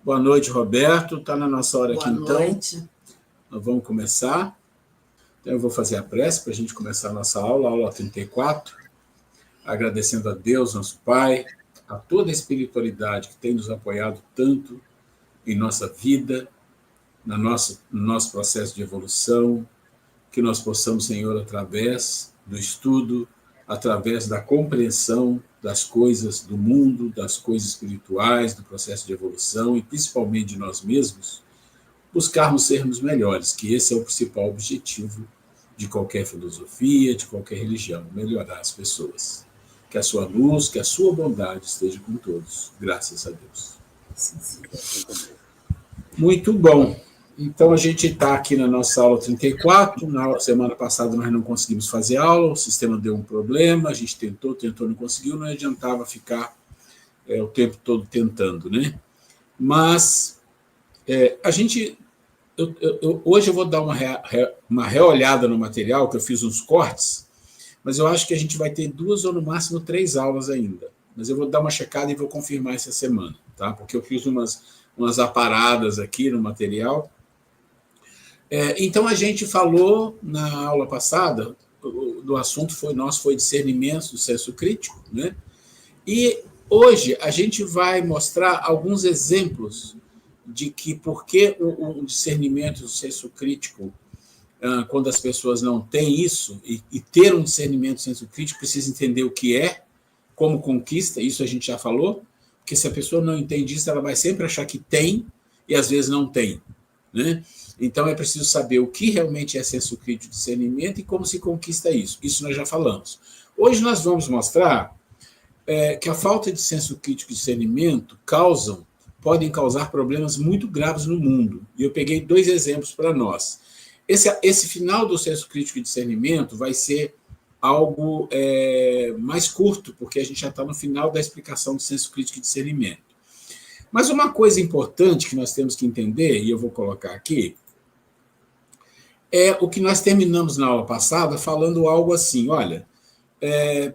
Boa noite, Roberto. Está na nossa hora Boa aqui, então. noite. Nós vamos começar. Então, eu vou fazer a prece para a gente começar a nossa aula 34, agradecendo a Deus, nosso Pai, a toda a espiritualidade que tem nos apoiado tanto em nossa vida, no nosso processo de evolução, que nós possamos, Senhor, através do estudo, através da compreensão das coisas do mundo, das coisas espirituais, do processo de evolução e principalmente de nós mesmos, buscarmos sermos melhores, que esse é o principal objetivo de qualquer filosofia, de qualquer religião, melhorar as pessoas. Que a sua luz, que a sua bondade esteja com todos. Graças a Deus. Muito bom. Então, a gente está aqui na nossa aula 34. Na semana passada, nós não conseguimos fazer aula, o sistema deu um problema, a gente tentou, não conseguiu, não adiantava ficar o tempo todo tentando, né? Mas a gente... hoje eu vou dar uma reolhada no material, que eu fiz uns cortes, mas eu acho que a gente vai ter 2 ou, no máximo, 3 aulas ainda. Mas eu vou dar uma checada e vou confirmar essa semana, tá? Porque eu fiz umas aparadas aqui no material. Então, a gente falou na aula passada, do assunto foi discernimento do senso crítico, né? E hoje a gente vai mostrar alguns exemplos de que por que o discernimento do senso crítico, quando as pessoas não têm isso, e ter um discernimento do senso crítico, precisa entender o que é, como conquista, isso a gente já falou, porque se a pessoa não entende isso, ela vai sempre achar que tem, e às vezes não tem, né? Então, é preciso saber o que realmente é senso crítico e discernimento e como se conquista isso. Isso nós já falamos. Hoje nós vamos mostrar que a falta de senso crítico e discernimento podem causar problemas muito graves no mundo. E eu peguei 2 exemplos para nós. Esse final do senso crítico e discernimento vai ser algo mais curto, porque a gente já está no final da explicação do senso crítico e discernimento. Mas uma coisa importante que nós temos que entender, e eu vou colocar aqui, é o que nós terminamos na aula passada falando algo assim, olha,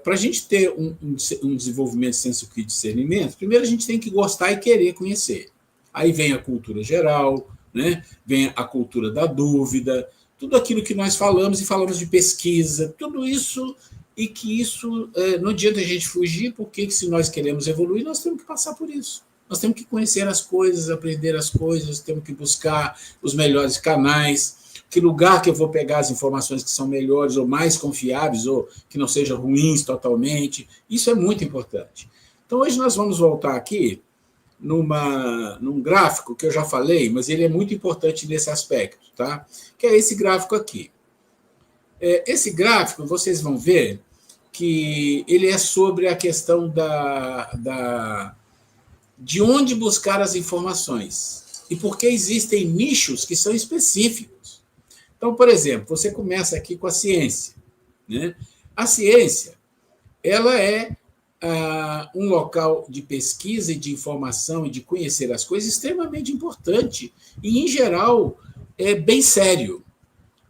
para a gente ter um desenvolvimento de senso crítico e discernimento, primeiro a gente tem que gostar e querer conhecer. Aí vem a cultura geral, né? Vem a cultura da dúvida, tudo aquilo que nós falamos, e falamos de pesquisa, tudo isso, e que isso não adianta a gente fugir, porque se nós queremos evoluir, nós temos que passar por isso. Nós temos que conhecer as coisas, aprender as coisas, temos que buscar os melhores canais, que lugar que eu vou pegar as informações que são melhores ou mais confiáveis, ou que não sejam ruins totalmente. Isso é muito importante. Então, hoje nós vamos voltar aqui num gráfico que eu já falei, mas ele é muito importante nesse aspecto, tá? Que é esse gráfico aqui. Esse gráfico, vocês vão ver que ele é sobre a questão de onde buscar as informações e por que existem nichos que são específicos. Então, por exemplo, você começa aqui com a ciência, né? A ciência, ela é um local de pesquisa e de informação e de conhecer as coisas extremamente importante e, em geral, é bem sério,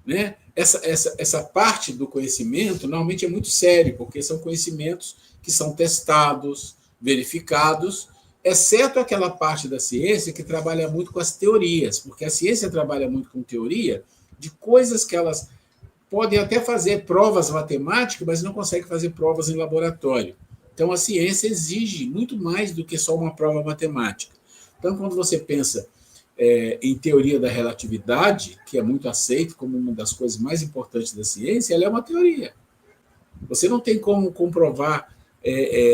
né? Essa parte do conhecimento normalmente é muito sério, porque são conhecimentos que são testados, verificados, exceto aquela parte da ciência que trabalha muito com as teorias, porque a ciência trabalha muito com teoria de coisas que elas podem até fazer provas matemáticas, mas não conseguem fazer provas em laboratório. Então, a ciência exige muito mais do que só uma prova matemática. Então, quando você pensa em teoria da relatividade, que é muito aceito como uma das coisas mais importantes da ciência, ela é uma teoria. Você não tem como comprovar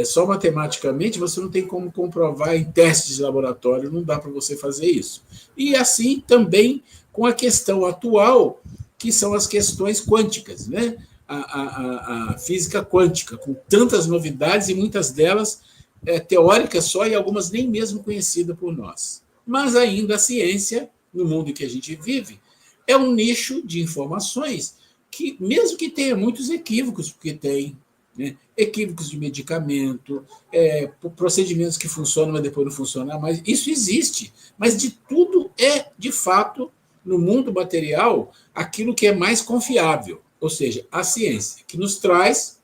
só matematicamente, você não tem como comprovar em testes de laboratório, não dá para você fazer isso. E assim também com a questão atual, que são as questões quânticas, né? A física quântica, com tantas novidades e muitas delas teóricas só e algumas nem mesmo conhecidas por nós. Mas ainda a ciência, no mundo em que a gente vive, é um nicho de informações que, mesmo que tenha muitos equívocos, porque tem, né, equívocos de medicamento, procedimentos que funcionam, mas depois não funcionam mais, isso existe. Mas de tudo de fato, no mundo material, aquilo que é mais confiável, ou seja, a ciência, que nos traz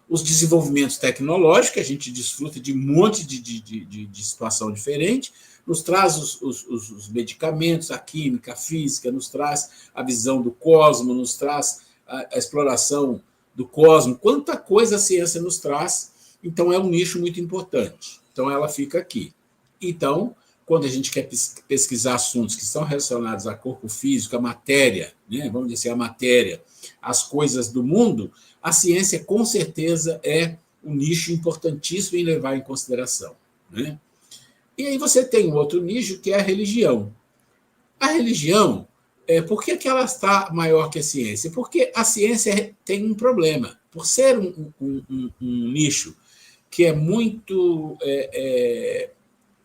os desenvolvimentos tecnológicos, que a gente desfruta de um monte de situação diferente, nos traz os medicamentos, a química, a física, nos traz a visão do cosmos, nos traz a exploração do cosmos, quanta coisa a ciência nos traz. Então, é um nicho muito importante. Então, ela fica aqui. Então, quando a gente quer pesquisar assuntos que estão relacionados a corpo físico, a matéria, né? Vamos dizer, a matéria, as coisas do mundo, a ciência, com certeza, é um nicho importantíssimo em levar em consideração, né? E aí você tem um outro nicho, que é a religião. A religião, por que ela está maior que a ciência? Porque a ciência tem um problema. Por ser um nicho que é muito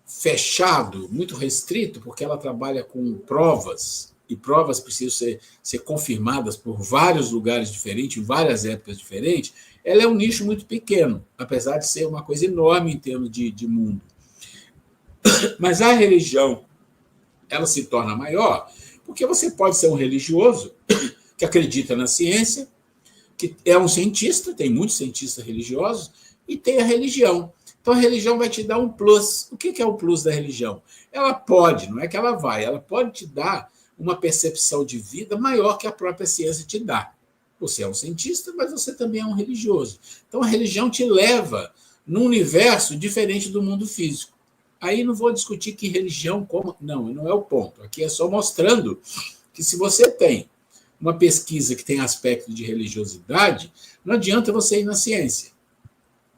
fechado, muito restrito, porque ela trabalha com provas, e provas precisam ser confirmadas por vários lugares diferentes, em várias épocas diferentes, ela é um nicho muito pequeno, apesar de ser uma coisa enorme em termos de mundo. Mas a religião, ela se torna maior porque você pode ser um religioso que acredita na ciência, que é um cientista, tem muitos cientistas religiosos, e tem a religião. Então, a religião vai te dar um plus. O que é o plus da religião? Ela pode, não é que ela vai, ela pode te dar uma percepção de vida maior que a própria ciência te dá. Você é um cientista, mas você também é um religioso. Então, a religião te leva num universo diferente do mundo físico. Aí não vou discutir que religião como... Não é o ponto. Aqui é só mostrando que se você tem uma pesquisa que tem aspecto de religiosidade, não adianta você ir na ciência.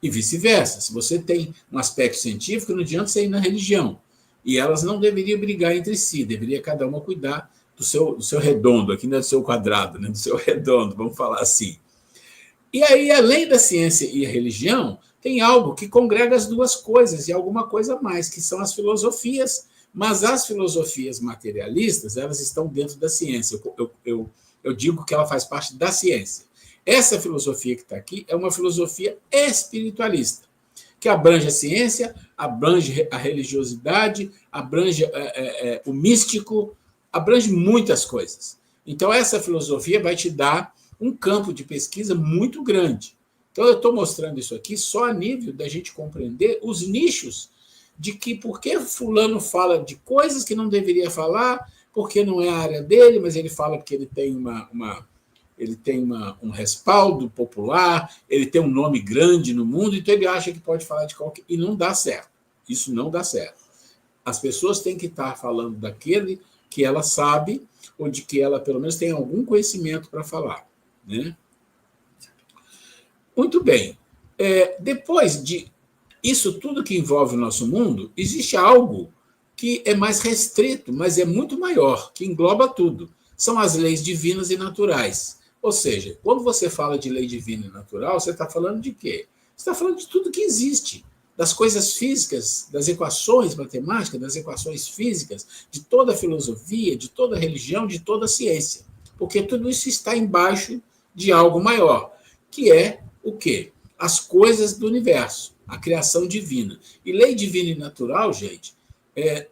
E vice-versa. Se você tem um aspecto científico, não adianta você ir na religião. E elas não deveriam brigar entre si, deveria cada uma cuidar do seu redondo, aqui não é do seu quadrado, né? Do seu redondo, vamos falar assim. E aí, além da ciência e a religião, tem algo que congrega as duas coisas e alguma coisa a mais, que são as filosofias, mas as filosofias materialistas, elas estão dentro da ciência. Eu digo que ela faz parte da ciência. Essa filosofia que está aqui é uma filosofia espiritualista, que abrange a ciência, abrange a religiosidade, abrange o místico, abrange muitas coisas. Então, essa filosofia vai te dar um campo de pesquisa muito grande. Então, eu estou mostrando isso aqui só a nível da gente compreender os nichos de que por que fulano fala de coisas que não deveria falar, porque não é a área dele, mas ele fala porque ele tem um respaldo popular, ele tem um nome grande no mundo, então ele acha que pode falar de qualquer... E não dá certo. Isso não dá certo. As pessoas têm que estar falando daquele que ela sabe, ou de que ela, pelo menos, tem algum conhecimento para falar, né? Muito bem. Depois de isso tudo que envolve o nosso mundo, existe algo que é mais restrito, mas é muito maior, que engloba tudo. São as leis divinas e naturais. Ou seja, quando você fala de lei divina e natural, você está falando de quê? Você está falando de tudo que existe, das coisas físicas, das equações matemáticas, das equações físicas, de toda a filosofia, de toda a religião, de toda a ciência. Porque tudo isso está embaixo de algo maior, que é o quê? As coisas do universo, a criação divina. E lei divina e natural, gente,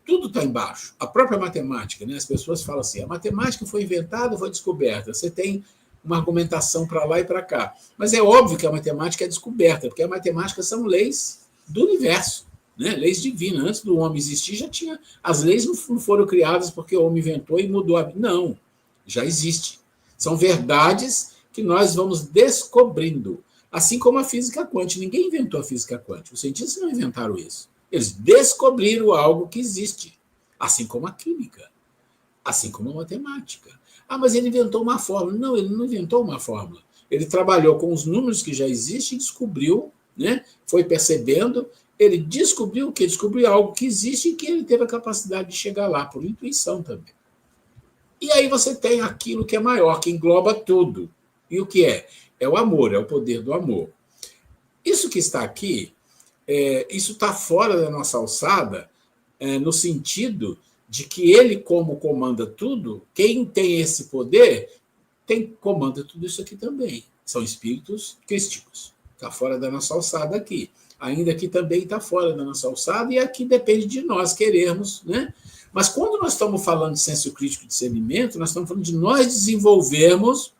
tudo está embaixo. A própria matemática, né? As pessoas falam assim, a matemática foi inventada, foi descoberta. Você tem uma argumentação para lá e para cá. Mas é óbvio que a matemática é descoberta, porque a matemática são leis do universo, né? Leis divinas. Antes do homem existir, já tinha... As leis não foram criadas porque o homem inventou e mudou a vida. Não, já existe. São verdades que nós vamos descobrindo. Assim como a física quântica. Ninguém inventou a física quântica. Os cientistas não inventaram isso. Eles descobriram algo que existe. Assim como a química. Assim como a matemática. Ah, mas ele inventou uma fórmula. Não, ele não inventou uma fórmula. Ele trabalhou com os números que já existem e descobriu, né? Foi percebendo, ele descobriu o quê? Descobriu algo que existe e que ele teve a capacidade de chegar lá, por intuição também. E aí você tem aquilo que é maior, que engloba tudo. E o que é? É o amor, é o poder do amor. Isso que está aqui, isso está fora da nossa alçada, no sentido de que ele, como comanda tudo, quem tem esse poder, comanda tudo isso aqui também. São espíritos crísticos. Está fora da nossa alçada aqui. Ainda aqui também está fora da nossa alçada, e aqui depende de nós querermos, né? Mas quando nós estamos falando de senso crítico e discernimento, nós estamos falando de nós desenvolvermos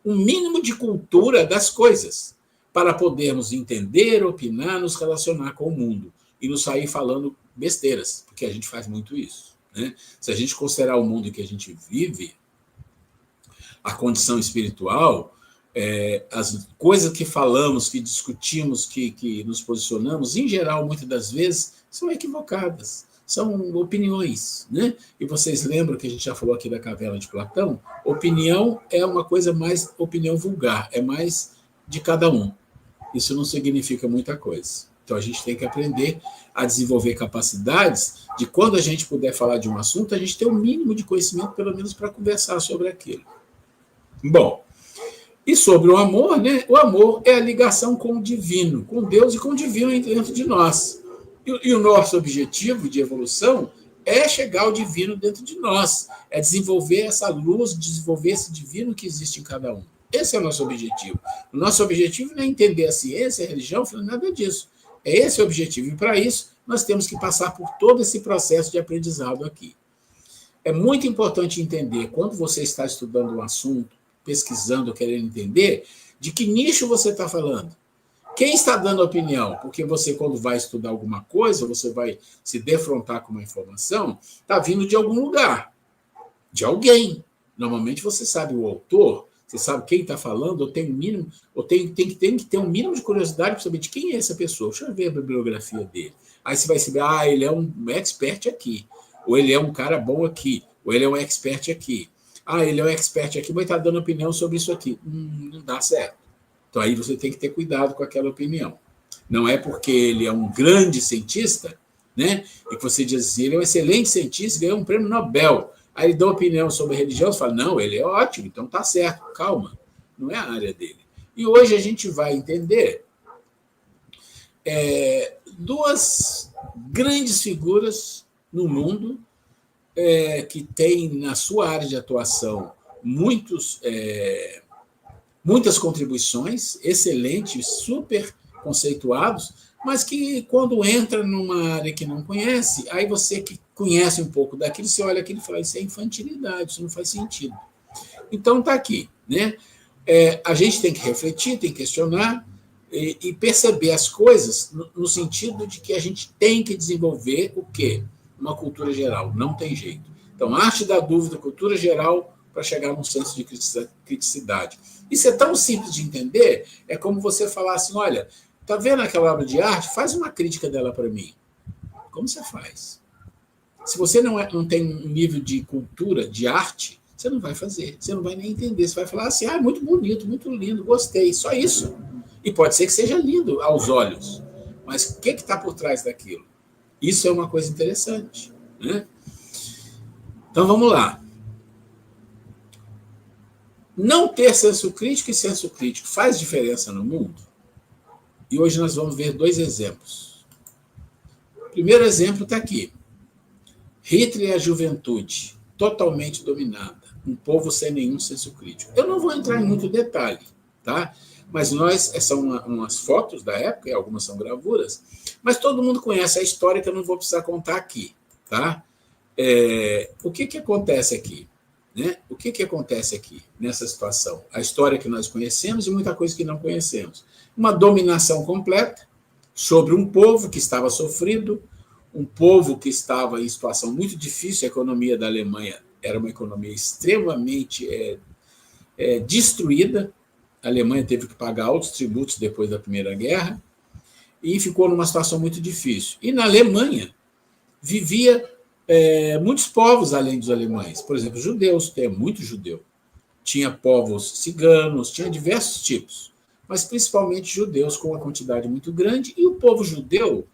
um mínimo de cultura das coisas, para podermos entender, opinar, nos relacionar com o mundo, e não sair falando besteiras, porque a gente faz muito isso, né? Se a gente considerar o mundo em que a gente vive, a condição espiritual, as coisas que falamos, que discutimos, que nos posicionamos, em geral, muitas das vezes, são equivocadas, são opiniões, né? E vocês lembram que a gente já falou aqui da caverna de Platão? Opinião é uma coisa mais, opinião vulgar, é mais de cada um. Isso não significa muita coisa. Então, a gente tem que aprender a desenvolver capacidades de, quando a gente puder falar de um assunto, a gente ter o mínimo de conhecimento, pelo menos, para conversar sobre aquilo. Bom, e sobre o amor, né? O amor é a ligação com o divino, com Deus e com o divino dentro de nós. E o nosso objetivo de evolução é chegar ao divino dentro de nós, é desenvolver essa luz, desenvolver esse divino que existe em cada um. Esse é o nosso objetivo. O nosso objetivo não é entender a ciência, a religião, nada disso. É esse o objetivo. E, para isso, nós temos que passar por todo esse processo de aprendizado aqui. É muito importante entender, quando você está estudando um assunto, pesquisando, querendo entender, de que nicho você está falando. Quem está dando opinião? Porque você, quando vai estudar alguma coisa, você vai se defrontar com uma informação, está vindo de algum lugar, de alguém. Normalmente você sabe o autor, você sabe quem está falando, ou tem um mínimo, ou tem que ter um mínimo de curiosidade para saber de quem é essa pessoa. Deixa eu ver a bibliografia dele. Aí você vai saber, ele é um expert aqui, ou ele é um cara bom aqui, ou ele é um expert aqui. Ele é um expert aqui, mas está dando opinião sobre isso aqui. Não dá certo. Então, aí você tem que ter cuidado com aquela opinião. Não é porque ele é um grande cientista, né? E que você diz assim, ele é um excelente cientista, ganhou um prêmio Nobel. Aí ele dá uma opinião sobre religião, você fala, não, ele é ótimo, então tá certo, calma. Não é a área dele. E hoje a gente vai entender duas grandes figuras no mundo que têm na sua área de atuação muitas contribuições, excelentes, super conceituados, mas que, quando entra numa área que não conhece, aí você que conhece um pouco daquilo, você olha aquilo e fala, isso é infantilidade, isso não faz sentido. Então, está aqui, né? A gente tem que refletir, tem que questionar e perceber as coisas no sentido de que a gente tem que desenvolver o quê? Uma cultura geral, não tem jeito. Então, arte da dúvida, cultura geral, para chegar num senso de criticidade. Isso é tão simples de entender, é como você falar assim, olha, tá vendo aquela obra de arte? Faz uma crítica dela para mim. Como você faz? Se você não tem um nível de cultura, de arte, você não vai fazer, você não vai nem entender, você vai falar assim, muito bonito, muito lindo, gostei, só isso. E pode ser que seja lindo aos olhos, mas o que está por trás daquilo? Isso é uma coisa interessante, né? Então, vamos lá. Não ter senso crítico e senso crítico faz diferença no mundo? E hoje nós vamos ver dois exemplos. O primeiro exemplo está aqui. Hitler e a juventude, totalmente dominada. Um povo sem nenhum senso crítico. Eu não vou entrar em muito detalhe, tá? Mas são umas fotos da época, e algumas são gravuras, mas todo mundo conhece a história que eu não vou precisar contar aqui, tá? O que acontece aqui? Né? O que acontece aqui nessa situação? A história que nós conhecemos e muita coisa que não conhecemos. Uma dominação completa sobre um povo que estava sofrido, um povo que estava em situação muito difícil. A economia da Alemanha era uma economia extremamente destruída. A Alemanha teve que pagar altos tributos depois da Primeira Guerra e ficou numa situação muito difícil. E na Alemanha vivia muitos povos além dos alemães. Por exemplo, judeus, tem muito judeu. Tinha povos ciganos, tinha diversos tipos, mas principalmente judeus com uma quantidade muito grande. E o povo judeu,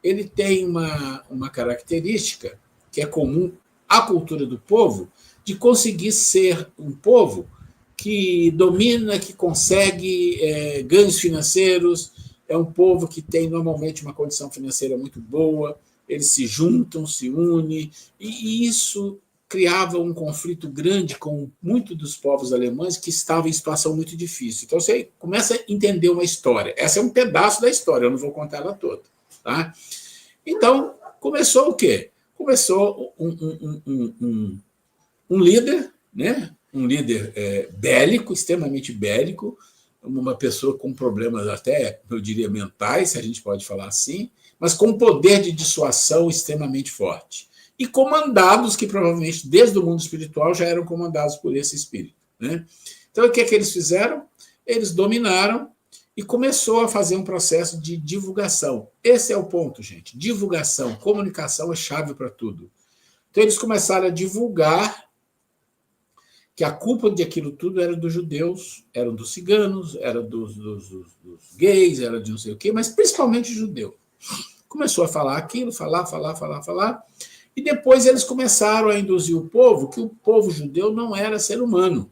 ele tem uma característica que é comum à cultura do povo, de conseguir ser um povo que domina, que consegue ganhos financeiros, é um povo que tem normalmente uma condição financeira muito boa, eles se juntam, se unem, e isso criava um conflito grande com muitos dos povos alemães que estavam em situação muito difícil. Então, você começa a entender uma história. Essa é um pedaço da história, eu não vou contar ela toda. Tá? Então, começou o quê? Começou um líder, né? Um líder bélico, extremamente bélico, uma pessoa com problemas até, eu diria, mentais, se a gente pode falar assim, mas com um poder de dissuasão extremamente forte. E comandados, que provavelmente desde o mundo espiritual já eram comandados por esse espírito. Né? Então, o que é que eles fizeram? Eles dominaram e começou a fazer um processo de divulgação. Esse é o ponto, gente. Divulgação, comunicação é chave para tudo. Então, eles começaram a divulgar que a culpa de aquilo tudo era dos judeus, era dos ciganos, era dos gays, era de não sei o quê, mas principalmente judeu. Começou a falar aquilo, falar. E depois eles começaram a induzir o povo que o povo judeu não era ser humano.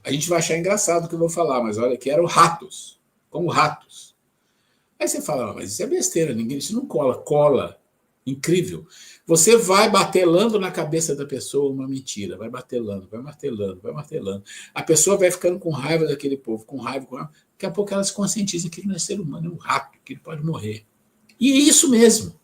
A gente vai achar engraçado o que eu vou falar, mas olha que eram ratos, como ratos. Aí você fala, mas isso é besteira, isso não cola. Cola. Incrível. Você vai martelando na cabeça da pessoa uma mentira, vai martelando. A pessoa vai ficando com raiva daquele povo, com raiva. Daqui a pouco ela se conscientiza que ele não é ser humano, é um rato, que ele pode morrer. E é isso mesmo.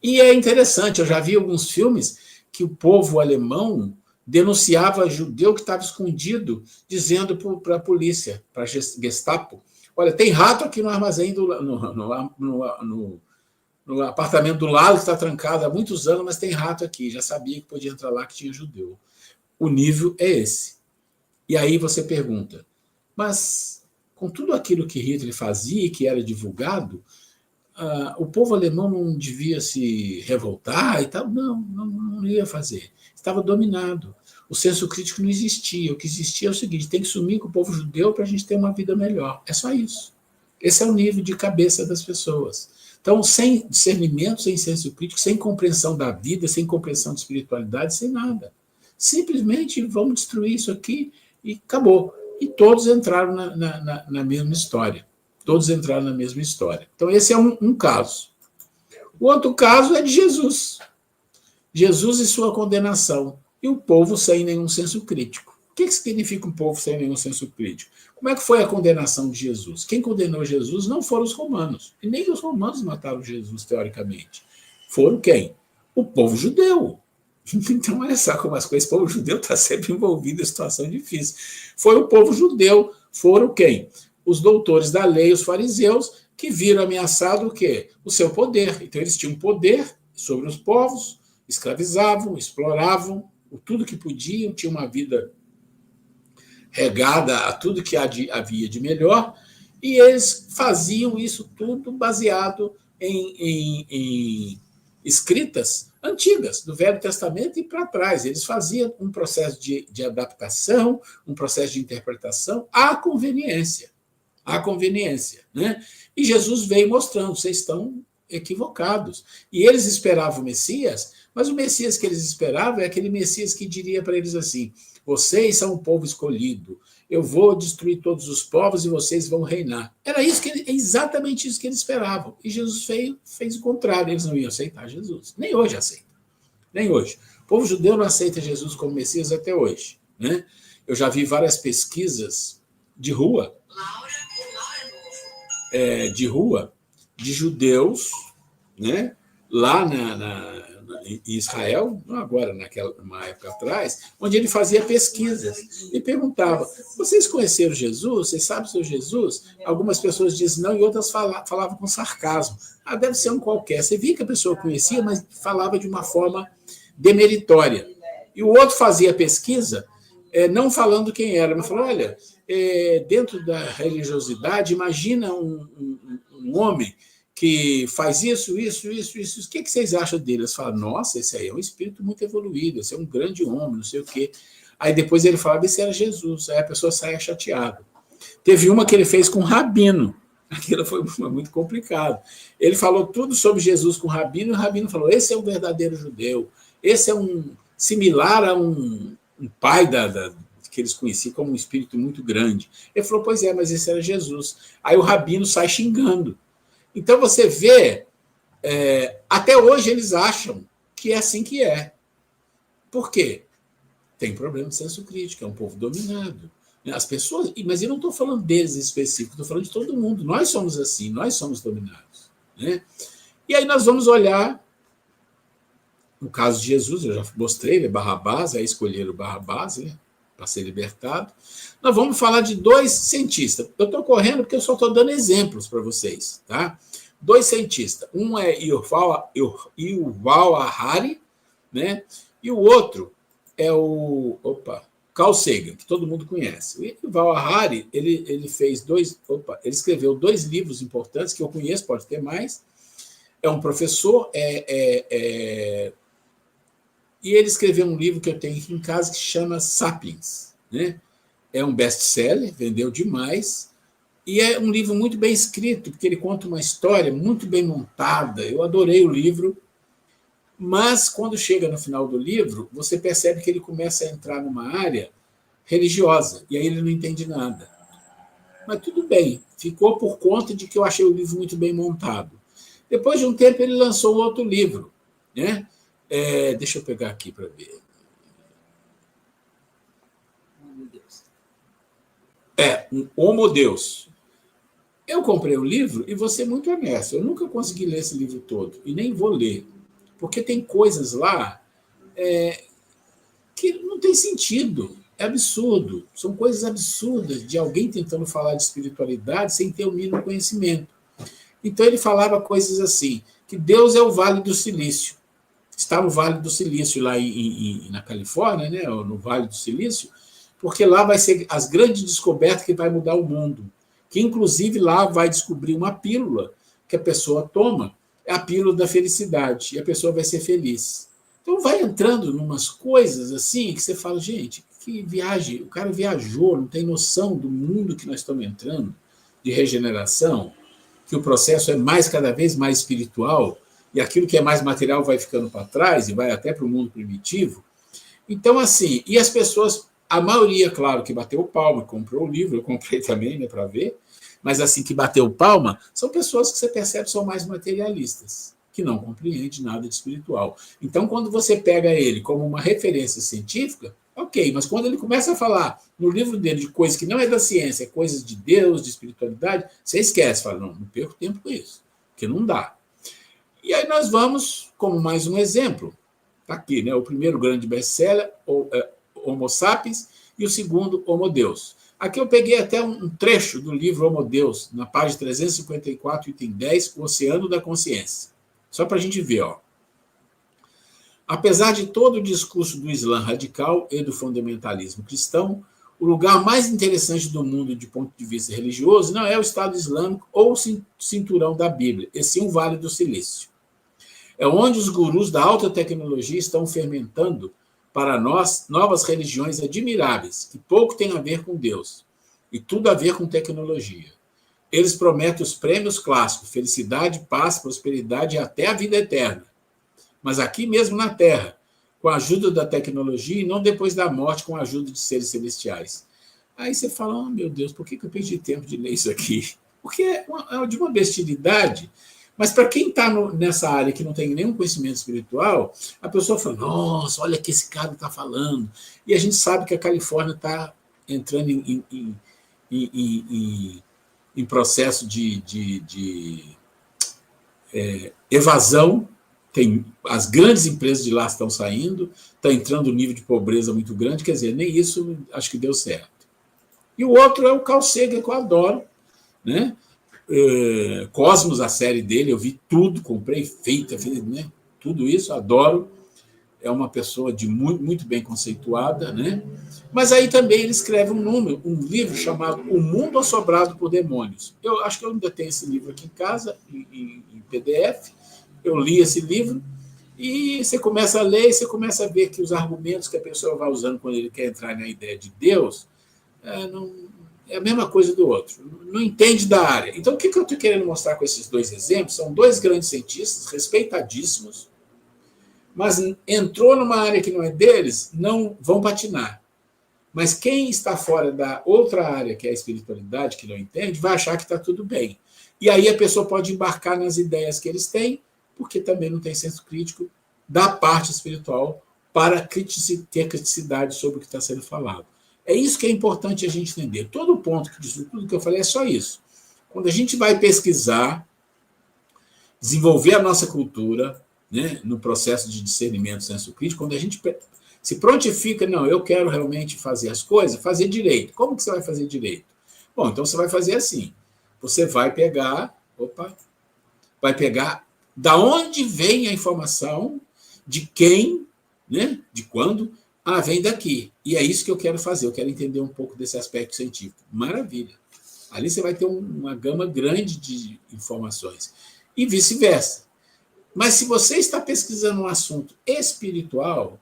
E é interessante, eu já vi alguns filmes que o povo alemão denunciava judeu que estava escondido, dizendo para a polícia, para a Gestapo, olha, tem rato aqui no armazém, no apartamento do lado, que está trancado há muitos anos, mas tem rato aqui, já sabia que podia entrar lá, que tinha judeu. O nível é esse. E aí você pergunta, mas com tudo aquilo que Hitler fazia e que era divulgado, o povo alemão não devia se revoltar e tal? Não ia fazer. Estava dominado. O senso crítico não existia. O que existia é o seguinte, tem que sumir com o povo judeu para a gente ter uma vida melhor. É só isso. Esse é o nível de cabeça das pessoas. Então, sem discernimento, sem senso crítico, sem compreensão da vida, sem compreensão de espiritualidade, sem nada. Simplesmente vamos destruir isso aqui e acabou. E todos entraram na mesma história. Todos entraram na mesma história. Então, esse é um caso. O outro caso é de Jesus. Jesus e sua condenação. E o povo sem nenhum senso crítico. O que significa um povo sem nenhum senso crítico? Como é que foi a condenação de Jesus? Quem condenou Jesus não foram os romanos. E nem os romanos mataram Jesus, teoricamente. Foram quem? O povo judeu. Então, olha só como as coisas. O povo judeu está sempre envolvido em situação difícil. Foi o povo judeu. Foram quem? Os doutores da lei, os fariseus, que viram ameaçado o quê? O seu poder. Então, eles tinham poder sobre os povos, escravizavam, exploravam tudo que podiam, tinham uma vida regada a tudo que havia de melhor, e eles faziam isso tudo baseado em escritas antigas, do Velho Testamento e para trás. Eles faziam um processo de adaptação, um processo de interpretação à conveniência. Né? E Jesus veio mostrando, vocês estão equivocados. E eles esperavam o Messias, mas o Messias que eles esperavam é aquele Messias que diria para eles assim, vocês são o povo escolhido, eu vou destruir todos os povos e vocês vão reinar. Era isso exatamente isso que eles esperavam. E Jesus fez o contrário, eles não iam aceitar Jesus. Nem hoje aceita. Nem hoje. O povo judeu não aceita Jesus como Messias até hoje. Né? Eu já vi várias pesquisas de rua, de judeus, né? Lá em Israel, não agora, uma época atrás, onde ele fazia pesquisas e perguntava, vocês conheceram Jesus? Vocês sabem o seu Jesus? Algumas pessoas dizem não e outras falavam com sarcasmo. Deve ser um qualquer. Você via que a pessoa conhecia, mas falava de uma forma demeritória. E o outro fazia pesquisa, não falando quem era, mas falou, olha, dentro da religiosidade, imagina um homem que faz isso. O que vocês acham dele? Eles falam, nossa, esse aí é um espírito muito evoluído, esse é um grande homem, não sei o quê. Aí depois ele falava, esse era Jesus. Aí a pessoa saia chateada. Teve uma que ele fez com um rabino. Aquilo foi muito complicado. Ele falou tudo sobre Jesus com o rabino, e o rabino falou, esse é o verdadeiro judeu. Esse é similar a um pai que eles conheciam como um espírito muito grande. Ele falou, pois é, mas esse era Jesus. Aí o rabino sai xingando. Então, você vê, até hoje eles acham que é assim que é. Por quê? Tem problema de senso crítico, é um povo dominado. As pessoas, mas eu não estou falando deles em específico, estou falando de todo mundo. Nós somos assim, nós somos dominados. Né? E aí nós vamos olhar, no caso de Jesus, eu já mostrei, Barrabás, aí escolheram Barrabás, né, para ser libertado. Nós vamos falar de dois cientistas. Eu estou correndo porque eu só estou dando exemplos para vocês. Tá? dois cientistas. Um é Yuval Harari, né? E o outro é o Carl Sagan, que todo mundo conhece. O Yuval Harari, ele escreveu 2 livros importantes que eu conheço, pode ter mais. É um professor, e ele escreveu um livro que eu tenho aqui em casa que se chama Sapiens, né? É um best-seller, vendeu demais, e é um livro muito bem escrito, porque ele conta uma história muito bem montada. Eu adorei o livro, mas quando chega no final do livro, você percebe que ele começa a entrar numa área religiosa, e aí ele não entende nada. Mas tudo bem, ficou por conta de que eu achei o livro muito bem montado. Depois de um tempo, ele lançou um outro livro, né? Deixa eu pegar aqui para ver. Um Homo Deus. Eu comprei o livro e vou ser muito honesto, eu nunca consegui ler esse livro todo, e nem vou ler, porque tem coisas lá que não tem sentido, é absurdo, são coisas absurdas de alguém tentando falar de espiritualidade sem ter o mínimo conhecimento. Então ele falava coisas assim, que Deus é o Vale do Silício. Está no Vale do Silício, lá na Califórnia, né, ou no Vale do Silício, porque lá vai ser as grandes descobertas que vai mudar o mundo. Que, inclusive, lá vai descobrir uma pílula que a pessoa toma, é a pílula da felicidade, e a pessoa vai ser feliz. Então vai entrando em umas coisas assim que você fala, gente, que viagem, o cara viajou, não tem noção do mundo que nós estamos entrando, de regeneração, que o processo é cada vez mais espiritual, e aquilo que é mais material vai ficando para trás e vai até para o mundo primitivo. Então, assim, e as pessoas, a maioria, claro, que bateu palma, comprou o livro, eu comprei também, né, para ver, mas assim, que bateu palma, são pessoas que você percebe são mais materialistas, que não compreendem nada de espiritual. Então, quando você pega ele como uma referência científica, ok, mas quando ele começa a falar no livro dele de coisas que não é da ciência, é coisas de Deus, de espiritualidade, você esquece, fala, não perco tempo com isso, porque não dá. E aí nós vamos, como mais um exemplo, está aqui, né, o primeiro grande best-seller, Homo Sapiens, e o segundo, Homo Deus. Aqui eu peguei até um trecho do livro Homo Deus, na página 354, item 10, O Oceano da Consciência. Só para a gente ver, ó. Apesar de todo o discurso do Islã radical e do fundamentalismo cristão, o lugar mais interessante do mundo de ponto de vista religioso não é o Estado Islâmico ou o cinturão da Bíblia, e sim o Vale do Silício. É onde os gurus da alta tecnologia estão fermentando para nós novas religiões admiráveis, que pouco têm a ver com Deus, e tudo a ver com tecnologia. Eles prometem os prêmios clássicos, felicidade, paz, prosperidade e até a vida eterna. Mas aqui mesmo na Terra, com a ajuda da tecnologia, e não depois da morte com a ajuda de seres celestiais. Aí você fala, oh, meu Deus, por que eu perdi tempo de ler isso aqui? Porque é de uma bestialidade, mas para quem está nessa área que não tem nenhum conhecimento espiritual, a pessoa fala, nossa, olha o que esse cara está falando. E a gente sabe que a Califórnia está entrando em processo de evasão. As grandes empresas de lá estão saindo, está entrando um nível de pobreza muito grande, quer dizer, nem isso acho que deu certo. E o outro é o Carl Sagan, que eu adoro, né? Cosmos, a série dele, eu vi tudo, comprei, né? Tudo isso, adoro. É uma pessoa muito, muito bem conceituada, né? Mas aí também ele escreve um livro chamado O Mundo Assombrado por Demônios. Eu acho que eu ainda tenho esse livro aqui em casa, em PDF. Eu li esse livro e você começa a ler e você começa a ver que os argumentos que a pessoa vai usando quando ele quer entrar na ideia de Deus é a mesma coisa do outro, não entende da área. Então, o que eu estou querendo mostrar com esses dois exemplos? São dois grandes cientistas, respeitadíssimos, mas entrou numa área que não é deles, não vão patinar. Mas quem está fora da outra área, que é a espiritualidade, que não entende, vai achar que está tudo bem. E aí a pessoa pode embarcar nas ideias que eles têm, porque também não tem senso crítico da parte espiritual para ter criticidade sobre o que está sendo falado. É isso que é importante a gente entender. Todo o ponto disso tudo que eu falei é só isso. Quando a gente vai pesquisar, desenvolver a nossa cultura, né, no processo de discernimento, senso crítico, quando a gente se prontifica, não, eu quero realmente fazer as coisas, fazer direito. Como que você vai fazer direito? Bom, então você vai fazer assim. Você vai pegar, vai pegar da onde vem a informação, de quem, né? De quando. Ah, vem daqui. E é isso que eu quero fazer. Eu quero entender um pouco desse aspecto científico. Maravilha. Ali você vai ter uma gama grande de informações. E vice-versa. Mas se você está pesquisando um assunto espiritual,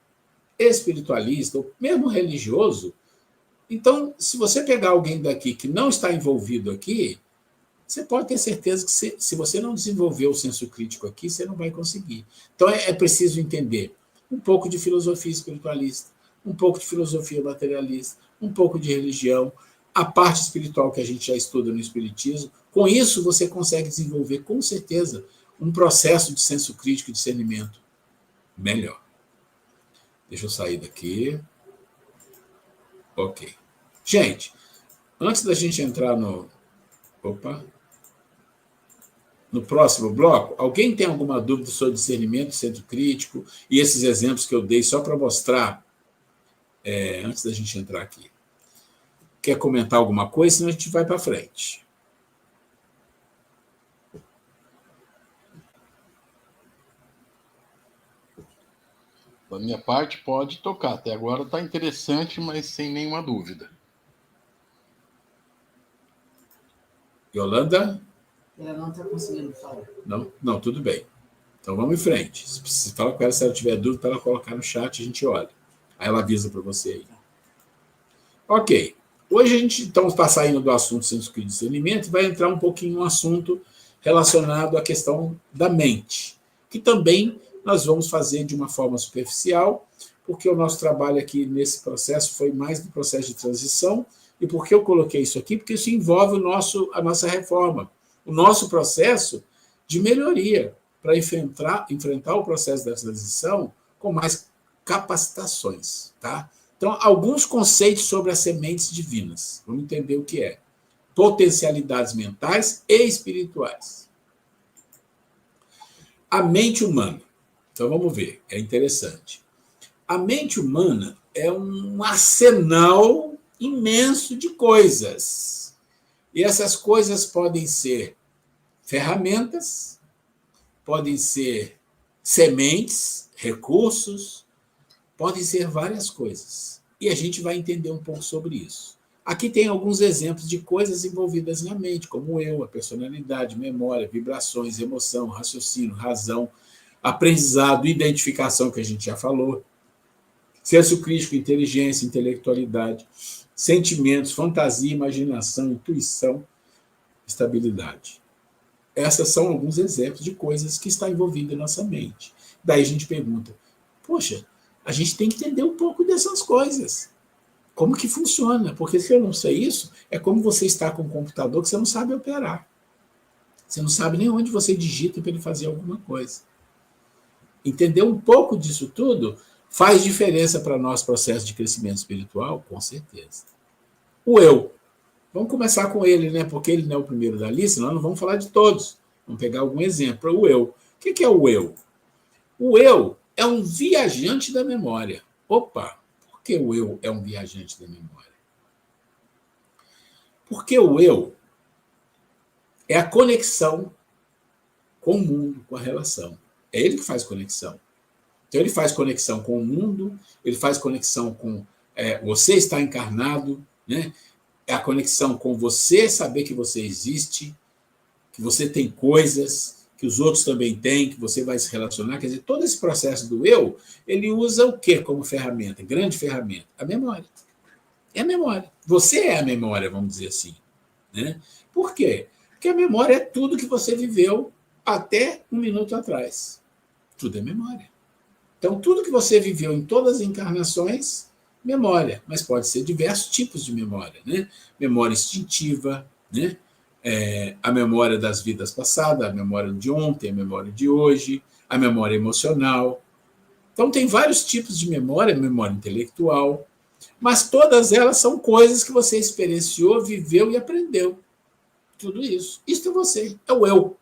espiritualista, ou mesmo religioso, então, se você pegar alguém daqui que não está envolvido aqui, você pode ter certeza que se você não desenvolver o senso crítico aqui, você não vai conseguir. Então, é preciso entender um pouco de filosofia espiritualista, um pouco de filosofia materialista, um pouco de religião, a parte espiritual que a gente já estuda no Espiritismo. Com isso, você consegue desenvolver, com certeza, um processo de senso crítico e discernimento melhor. Deixa eu sair daqui. Ok. Gente, antes da gente entrar no próximo bloco, alguém tem alguma dúvida sobre discernimento, centro crítico e esses exemplos que eu dei só para mostrar, antes da gente entrar aqui? Quer comentar alguma coisa? Senão a gente vai para frente. Da minha parte, pode tocar. Até agora está interessante, mas sem nenhuma dúvida. Yolanda? Ela não está conseguindo falar. Não, tudo bem. Então vamos em frente. Se fala com ela, se ela tiver dúvida, para ela colocar no chat, a gente olha. Aí ela avisa para você aí. Ok. Hoje a gente então está saindo do assunto senso crítico e discernimento e vai entrar um pouquinho no assunto relacionado à questão da mente, que também nós vamos fazer de uma forma superficial, porque o nosso trabalho aqui nesse processo foi mais do processo de transição. E por que eu coloquei isso aqui? Porque isso envolve a nossa reforma, o nosso processo de melhoria para enfrentar o processo da transição com mais capacitações. Tá? Então, alguns conceitos sobre as sementes divinas. Vamos entender o que é. Potencialidades mentais e espirituais. A mente humana. Então, vamos ver. É interessante. A mente humana é um arsenal imenso de coisas. E essas coisas podem ser ferramentas, podem ser sementes, recursos, podem ser várias coisas. E a gente vai entender um pouco sobre isso. Aqui tem alguns exemplos de coisas envolvidas na mente, como o eu, a personalidade, memória, vibrações, emoção, raciocínio, razão, aprendizado, identificação, que a gente já falou, senso crítico, inteligência, intelectualidade, sentimentos, fantasia, imaginação, intuição, estabilidade. Essas são alguns exemplos de coisas que estão envolvidas em nossa mente. Daí a gente pergunta, poxa, a gente tem que entender um pouco dessas coisas. Como que funciona? Porque se eu não sei isso, é como você está com um computador que você não sabe operar. Você não sabe nem onde você digita para ele fazer alguma coisa. Entender um pouco disso tudo faz diferença para o nosso processo de crescimento espiritual? Com certeza. O eu. Vamos começar com ele, né? Porque ele não é o primeiro da lista, nós não vamos falar de todos. Vamos pegar algum exemplo. O eu. O que é o eu? O eu é um viajante da memória. Opa! Por que o eu é um viajante da memória? Porque o eu é a conexão com o mundo, com a relação. É ele que faz conexão. Então, ele faz conexão com o mundo, ele faz conexão com você estar encarnado, né? É a conexão com você saber que você existe, que você tem coisas, que os outros também têm, que você vai se relacionar. Quer dizer, todo esse processo do eu, ele usa o quê como ferramenta? Grande ferramenta? A memória. É a memória. Você é a memória, vamos dizer assim. Né? Por quê? Porque a memória é tudo que você viveu até um minuto atrás. Tudo é memória. Então, tudo que você viveu em todas as encarnações, memória. Mas pode ser diversos tipos de memória. Né? Memória instintiva, né? A memória das vidas passadas, a memória de ontem, a memória de hoje, a memória emocional. Então, tem vários tipos de memória intelectual, mas todas elas são coisas que você experienciou, viveu e aprendeu. Tudo isso. Isso é você, é o eu.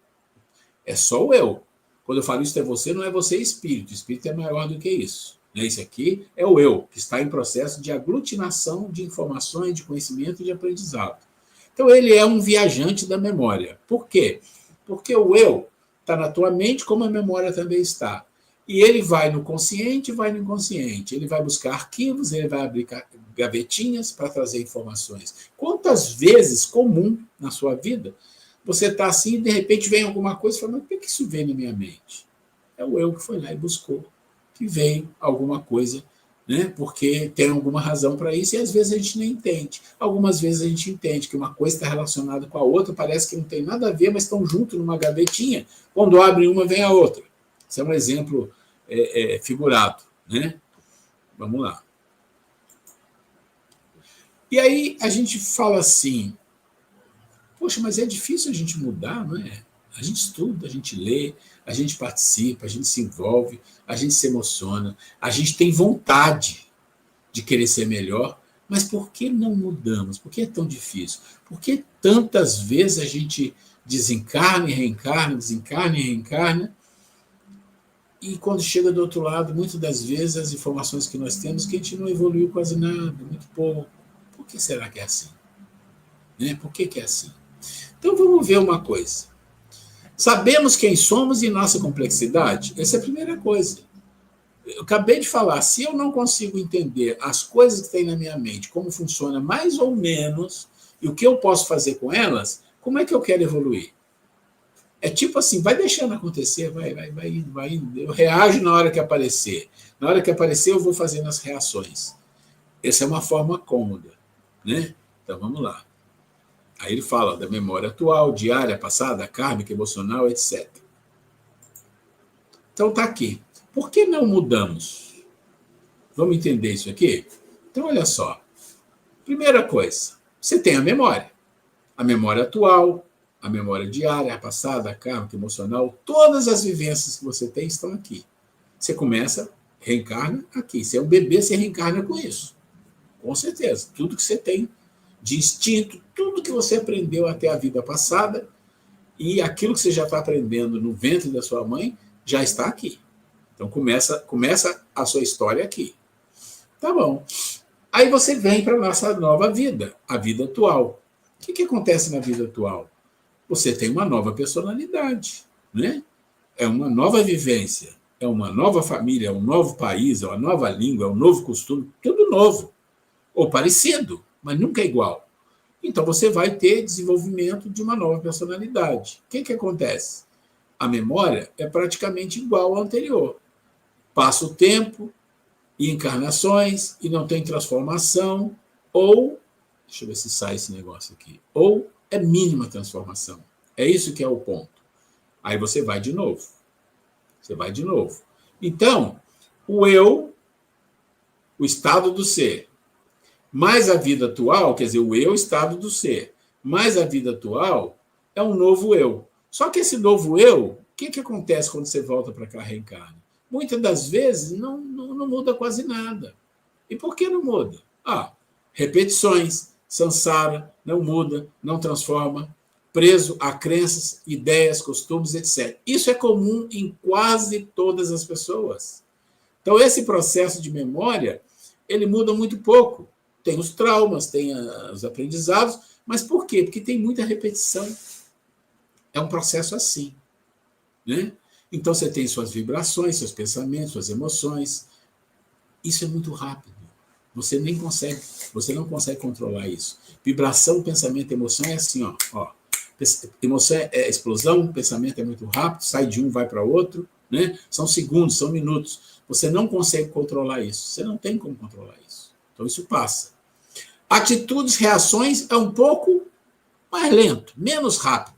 É só o eu. Quando eu falo isso é você, não é você espírito. O espírito é maior do que isso. Esse aqui é o eu, que está em processo de aglutinação de informações, de conhecimento e de aprendizado. Então, ele é um viajante da memória. Por quê? Porque o eu está na tua mente, como a memória também está. E ele vai no consciente, vai no inconsciente. Ele vai buscar arquivos, ele vai abrir gavetinhas para trazer informações. Quantas vezes, comum na sua vida, você está assim e de repente vem alguma coisa e fala, mas por que isso veio na minha mente? É o eu que foi lá e buscou, que veio alguma coisa, né? Porque tem alguma razão para isso e às vezes a gente nem entende. Algumas vezes a gente entende que uma coisa está relacionada com a outra, parece que não tem nada a ver, mas estão juntos numa gavetinha. Quando abre uma, vem a outra. Isso é um exemplo figurado, né? Vamos lá. E aí a gente fala assim, poxa, mas é difícil a gente mudar, não é? A gente estuda, a gente lê, a gente participa, a gente se envolve, a gente se emociona, a gente tem vontade de querer ser melhor, mas por que não mudamos? Por que é tão difícil? Por que tantas vezes a gente desencarna e reencarna, desencarna e reencarna, e quando chega do outro lado, muitas das vezes as informações que nós temos, que a gente não evoluiu quase nada, muito pouco. Por que será que é assim? Né? Por que é assim? Então vamos ver uma coisa. Sabemos quem somos e nossa complexidade? Essa é a primeira coisa. Eu acabei de falar, se eu não consigo entender as coisas que tem na minha mente, como funciona mais ou menos, e o que eu posso fazer com elas, como é que eu quero evoluir? É tipo assim, vai deixando acontecer, vai indo. Eu reajo na hora que aparecer. Na hora que aparecer, eu vou fazendo as reações. Essa é uma forma cômoda, né? Então, vamos lá. Aí ele fala da memória atual, diária, passada, kármica, emocional, etc. Então, está aqui. Por que não mudamos? Vamos entender isso aqui? Então, olha só. Primeira coisa, você tem a memória. A memória atual, a memória diária, a passada, a kármica, emocional, todas as vivências que você tem estão aqui. Você começa, reencarna aqui. Se é um bebê, você reencarna com isso. Com certeza. Tudo que você tem de instinto, tudo que você aprendeu até a vida passada e aquilo que você já está aprendendo no ventre da sua mãe já está aqui. Então começa a sua história aqui. Tá bom. Aí você vem para a nossa nova vida, a vida atual. O que acontece na vida atual? Você tem uma nova personalidade, né? É uma nova vivência, é uma nova família, é um novo país, é uma nova língua, é um novo costume, tudo novo. Ou parecido, mas nunca é igual. Então você vai ter desenvolvimento de uma nova personalidade. O que acontece? A memória é praticamente igual à anterior. Passa o tempo, e encarnações, e não tem transformação, ou, deixa eu ver se sai esse negócio aqui, ou é mínima transformação. É isso que é o ponto. Aí você vai de novo. Você vai de novo. Então, o eu, o estado do ser, mais a vida atual, quer dizer, o eu, estado do ser, mais a vida atual, é um novo eu. Só que esse novo eu, o que acontece quando você volta para cá, reencarna? Muitas das vezes não muda quase nada. E por que não muda? Repetições, samsara, não muda, não transforma, preso a crenças, ideias, costumes, etc. Isso é comum em quase todas as pessoas. Então, esse processo de memória, ele muda muito pouco. Tem os traumas, tem os aprendizados, mas por quê? Porque tem muita repetição. É um processo assim, né? Então, você tem suas vibrações, seus pensamentos, suas emoções. Isso é muito rápido. Você não consegue controlar isso. Vibração, pensamento, emoção é assim, ó. Emoção é explosão, pensamento é muito rápido, sai de um, vai para outro, né? São segundos, são minutos. Você não consegue controlar isso. Você não tem como controlar isso. Então, isso passa. Atitudes, reações é um pouco mais lento, menos rápido.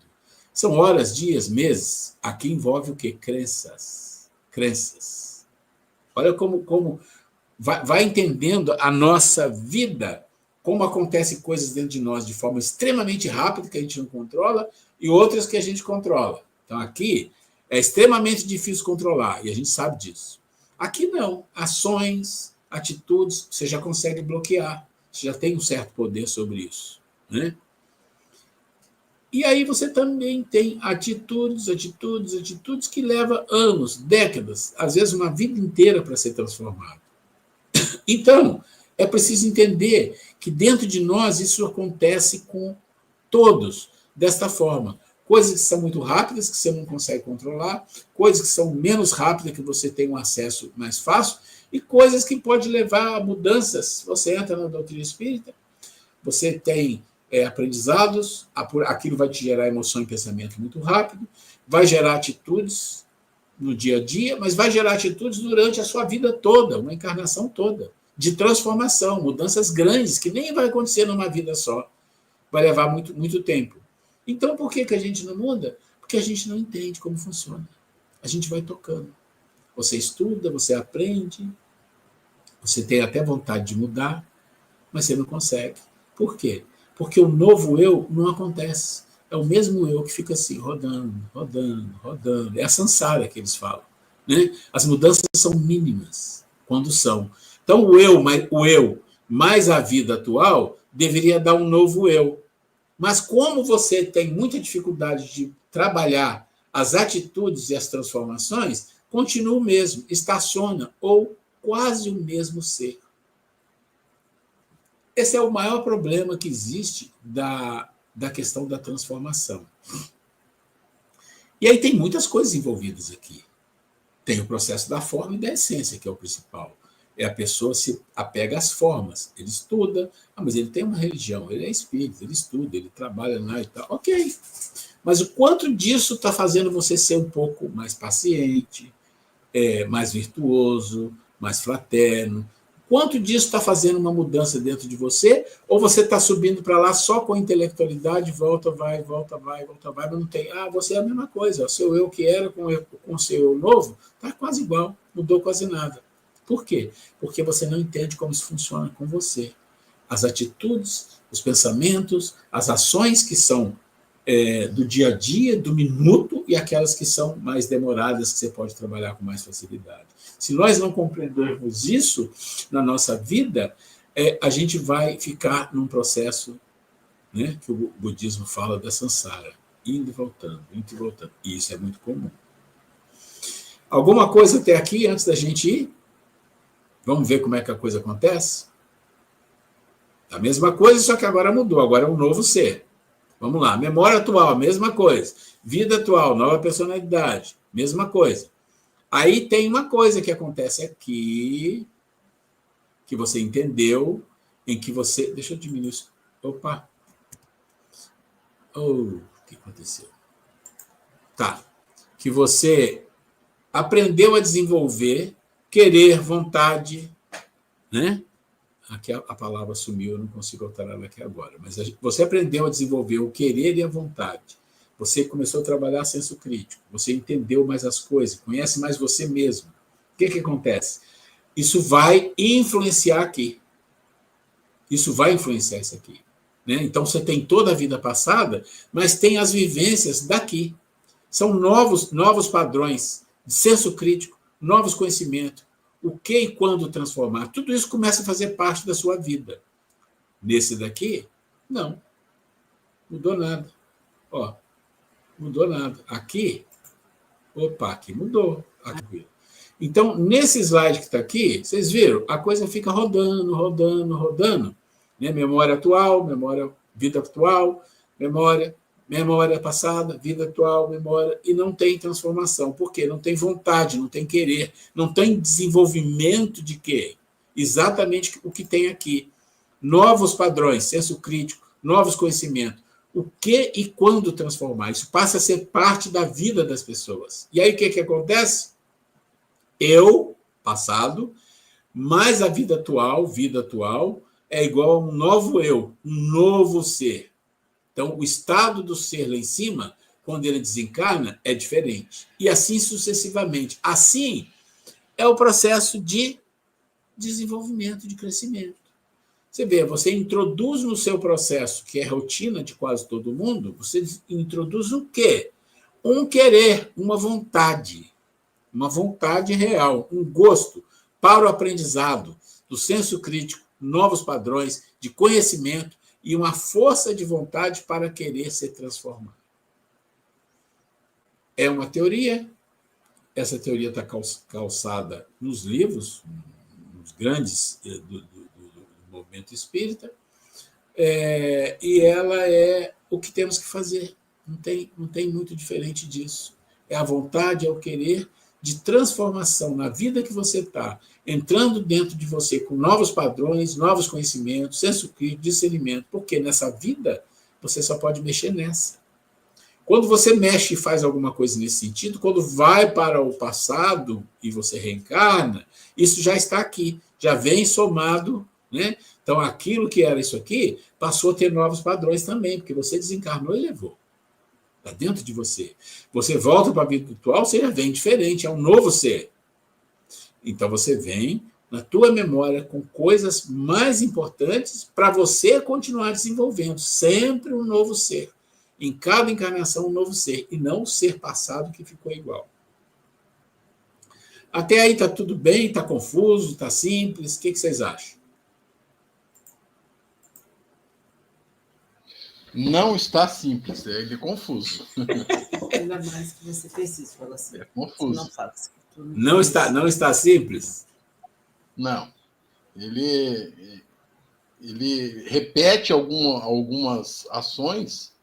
São horas, dias, meses. Aqui envolve o quê? Crenças. Olha como vai entendendo a nossa vida, como acontecem coisas dentro de nós de forma extremamente rápida, que a gente não controla, e outras que a gente controla. Então, aqui é extremamente difícil controlar, e a gente sabe disso. Aqui não. Ações, atitudes, você já consegue bloquear. Você já tem um certo poder sobre isso, né? E aí você também tem atitudes que levam anos, décadas, às vezes uma vida inteira para ser transformado. Então, é preciso entender que dentro de nós isso acontece com todos desta forma. Coisas que são muito rápidas, que você não consegue controlar, coisas que são menos rápidas, que você tem um acesso mais fácil, e coisas que podem levar a mudanças. Você entra na doutrina espírita, você tem aprendizados, aquilo vai te gerar emoção e pensamento muito rápido, vai gerar atitudes no dia a dia, mas vai gerar atitudes durante a sua vida toda, uma encarnação toda, de transformação, mudanças grandes, que nem vai acontecer numa vida só, vai levar muito, muito tempo. Então, por que a gente não muda? Porque a gente não entende como funciona. A gente vai tocando. Você estuda, você aprende, você tem até vontade de mudar, mas você não consegue. Por quê? Porque o novo eu não acontece. É o mesmo eu que fica assim, rodando, rodando, rodando. É a samsara que eles falam. Né? As mudanças são mínimas, quando são. Então, o eu mais a vida atual deveria dar um novo eu. Mas como você tem muita dificuldade de trabalhar as atitudes e as transformações, continua o mesmo, estaciona, ou quase o mesmo ser. Esse é o maior problema que existe da questão da transformação. E aí tem muitas coisas envolvidas aqui. Tem o processo da forma e da essência, que é o principal. A pessoa se apega às formas. Ele estuda, mas ele tem uma religião, ele é espírita, ele estuda, ele trabalha lá e tal. Ok. Mas o quanto disso está fazendo você ser um pouco mais paciente, mais virtuoso, mais fraterno? Quanto disso está fazendo uma mudança dentro de você? Ou você está subindo para lá só com a intelectualidade, volta, vai, mas não tem. Você é a mesma coisa. O seu eu que era com o seu eu novo está quase igual, mudou quase nada. Por quê? Porque você não entende como isso funciona com você. As atitudes, os pensamentos, as ações que são do dia a dia, do minuto, e aquelas que são mais demoradas, que você pode trabalhar com mais facilidade. Se nós não compreendermos isso na nossa vida, a gente vai ficar num processo, né, que o budismo fala da samsara, indo e voltando, indo e voltando. E isso é muito comum. Alguma coisa até aqui, antes da gente ir? Vamos ver como é que a coisa acontece? A mesma coisa, só que agora mudou, agora é um novo ser. Vamos lá, memória atual, mesma coisa. Vida atual, nova personalidade, mesma coisa. Aí tem uma coisa que acontece aqui, que você entendeu, em que você... Deixa eu diminuir isso. Opa! O que aconteceu? Tá. Que você aprendeu a desenvolver querer, vontade, né? Aqui a palavra sumiu, eu não consigo alterar ela aqui agora. Mas você aprendeu a desenvolver o querer e a vontade. Você começou a trabalhar senso crítico. Você entendeu mais as coisas, conhece mais você mesmo. O que acontece? Isso vai influenciar aqui. Isso vai influenciar isso aqui. Né? Então, você tem toda a vida passada, mas tem as vivências daqui. São novos padrões de senso crítico, novos conhecimentos. O que e quando transformar. Tudo isso começa a fazer parte da sua vida. Nesse daqui, não. Mudou nada. Ó, mudou nada. Aqui, aqui mudou. Aqui. Então, nesse slide que está aqui, vocês viram? A coisa fica rodando, rodando, rodando. Né? Memória atual, memória, vida atual, memória passada, vida atual, memória, e não tem transformação. Por quê? Não tem vontade, não tem querer, não tem desenvolvimento de quê? Exatamente o que tem aqui. Novos padrões, senso crítico, novos conhecimentos. O que e quando transformar? Isso passa a ser parte da vida das pessoas. E aí o que acontece? Eu, passado, mais a vida atual, é igual a um novo eu, um novo ser. Então, o estado do ser lá em cima, quando ele desencarna, é diferente. E assim sucessivamente. Assim é o processo de desenvolvimento, de crescimento. Você vê, você introduz no seu processo, que é rotina de quase todo mundo, você introduz o quê? Um querer, uma vontade real, um gosto para o aprendizado, do senso crítico, novos padrões de conhecimento, e uma força de vontade para querer ser transformado. É uma teoria, essa teoria está calçada nos livros, nos grandes do movimento espírita, e ela é o que temos que fazer. Não tem muito diferente disso. É a vontade, é o querer de transformação na vida que você está, entrando dentro de você com novos padrões, novos conhecimentos, senso crítico, discernimento, porque nessa vida você só pode mexer nessa. Quando você mexe e faz alguma coisa nesse sentido, quando vai para o passado e você reencarna, isso já está aqui, já vem somado, né? Então, aquilo que era isso aqui passou a ter novos padrões também, porque você desencarnou e levou. Está dentro de você. Você volta para a vida atual, você já vem diferente, é um novo ser. Então, você vem na tua memória com coisas mais importantes para você continuar desenvolvendo. Sempre um novo ser. Em cada encarnação, um novo ser. E não o ser passado que ficou igual. Até aí está tudo bem? Está confuso? Está simples? O que vocês acham? Não está simples, ele é confuso. Ainda mais que você fez isso, fala assim. É confuso. Não faça. Não está simples? Não. Ele repete algumas ações,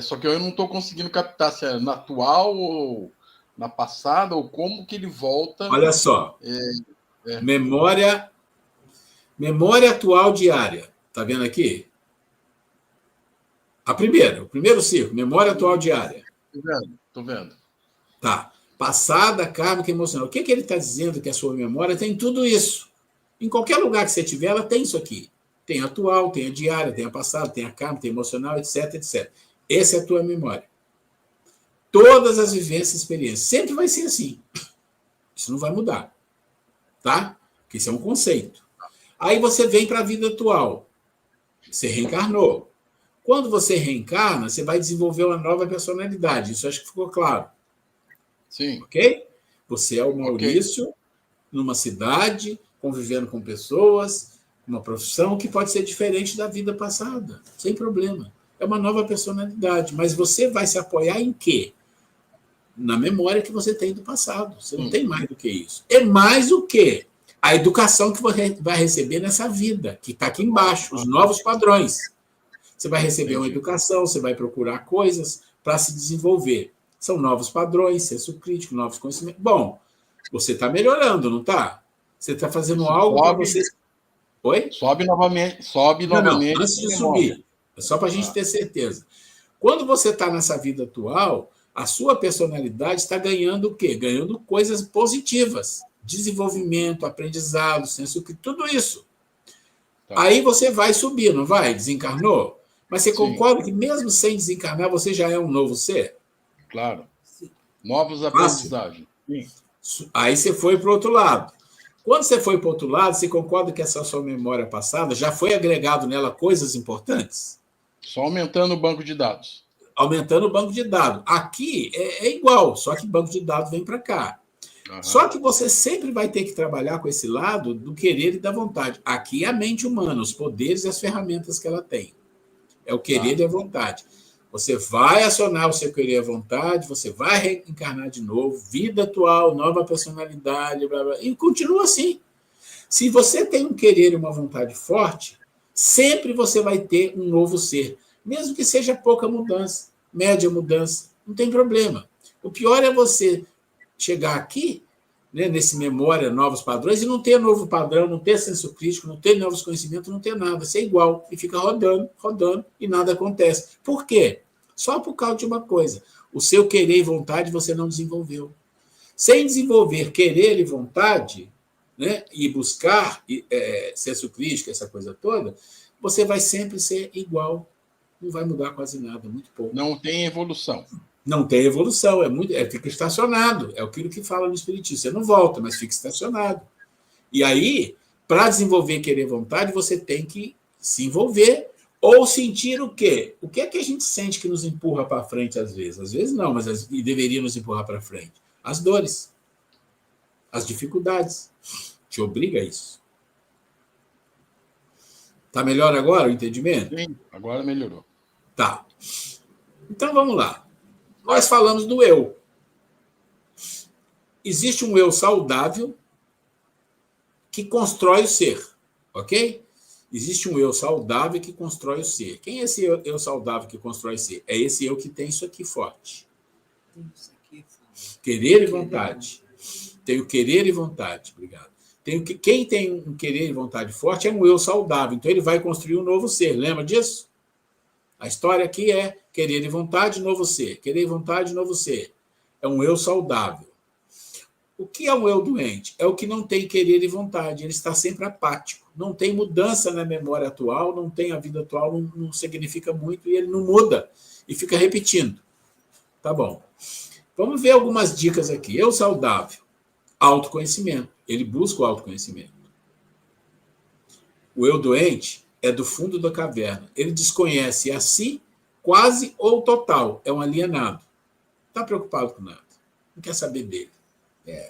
só que eu não estou conseguindo captar se é na atual ou na passada, ou como que ele volta. Olha só. Memória atual diária. Está vendo aqui? O primeiro círculo, memória atual diária. Estou vendo. Tá. Passada, kármica, emocional. O que ele está dizendo que a sua memória tem tudo isso? Em qualquer lugar que você tiver, ela tem isso aqui. Tem a atual, tem a diária, tem a passada, tem a kármica, tem a emocional, etc, etc. Essa é a tua memória. Todas as vivências e experiências. Sempre vai ser assim. Isso não vai mudar. Tá? Porque isso é um conceito. Aí você vem para a vida atual. Você reencarnou. Quando você reencarna, você vai desenvolver uma nova personalidade. Isso acho que ficou claro. Sim. Ok? Você é o Maurício, numa cidade, convivendo com pessoas, uma profissão que pode ser diferente da vida passada. Sem problema. É uma nova personalidade. Mas você vai se apoiar em quê? Na memória que você tem do passado. Você não tem mais do que isso. É mais o quê? A educação que você vai receber nessa vida, que está aqui embaixo, os novos padrões. Você vai receber uma educação, você vai procurar coisas para se desenvolver. São novos padrões, senso crítico, novos conhecimentos. Bom, você está melhorando, não está? Você está fazendo algo para você... Oi? Sobe novamente. Não, antes de subir. É só para a gente ter certeza. Quando você está nessa vida atual, a sua personalidade está ganhando o quê? Ganhando coisas positivas. Desenvolvimento, aprendizado, senso crítico, tudo isso. Tá. Aí você vai subir, não vai? Desencarnou? Mas você concorda que mesmo sem desencarnar, você já é um novo ser? Claro. Novos aprendizagens. Sim. Aí você foi para o outro lado. Quando você foi para o outro lado, você concorda que essa sua memória passada já foi agregado nela coisas importantes? Só aumentando o banco de dados. Aumentando o banco de dados. Aqui é igual, só que o banco de dados vem para cá. Uhum. Só que você sempre vai ter que trabalhar com esse lado do querer e da vontade. Aqui é a mente humana, os poderes e as ferramentas que ela tem. É o querer e a vontade. Você vai acionar o seu querer e a vontade, você vai reencarnar de novo, vida atual, nova personalidade, blá, blá, e continua assim. Se você tem um querer e uma vontade forte, sempre você vai ter um novo ser, mesmo que seja pouca mudança, média mudança, não tem problema. O pior é você chegar aqui, né, nesse memória, novos padrões, e não ter novo padrão, não ter senso crítico, não ter novos conhecimentos, não ter nada, ser igual, e fica rodando, e nada acontece. Por quê? Só por causa de uma coisa, o seu querer e vontade você não desenvolveu. Sem desenvolver querer e vontade, né, e buscar senso crítico, essa coisa toda, você vai sempre ser igual, não vai mudar quase nada, muito pouco. Não tem evolução. Não tem evolução, fica estacionado. É aquilo que fala no Espiritismo. Você não volta, mas fica estacionado. E aí, para desenvolver querer e vontade, você tem que se envolver ou sentir o quê? O que é que a gente sente que nos empurra para frente às vezes? Às vezes não, mas deveria nos empurrar para frente. As dores, as dificuldades. Te obriga a isso. Está melhor agora o entendimento? Sim, agora melhorou. Tá. Então, vamos lá. Nós falamos do eu. Existe um eu saudável que constrói o ser, ok? Existe um eu saudável que constrói o ser. Quem é esse eu saudável que constrói o ser? É esse eu que tem isso aqui forte. Querer e vontade. Tem o querer e vontade. Obrigado. Quem tem um querer e vontade forte é um eu saudável. Então, ele vai construir um novo ser. Lembra disso? A história aqui é querer e vontade, novo ser. Querer e vontade, novo ser. É um eu saudável. O que é um eu doente? É o que não tem querer e vontade. Ele está sempre apático. Não tem mudança na memória atual, não tem a vida atual, não significa muito, e ele não muda. E fica repetindo. Tá bom. Vamos ver algumas dicas aqui. Eu saudável. Autoconhecimento. Ele busca o autoconhecimento. O eu doente é do fundo da caverna. Ele desconhece a si, quase ou total. É um alienado. Não está preocupado com nada. Não quer saber dele.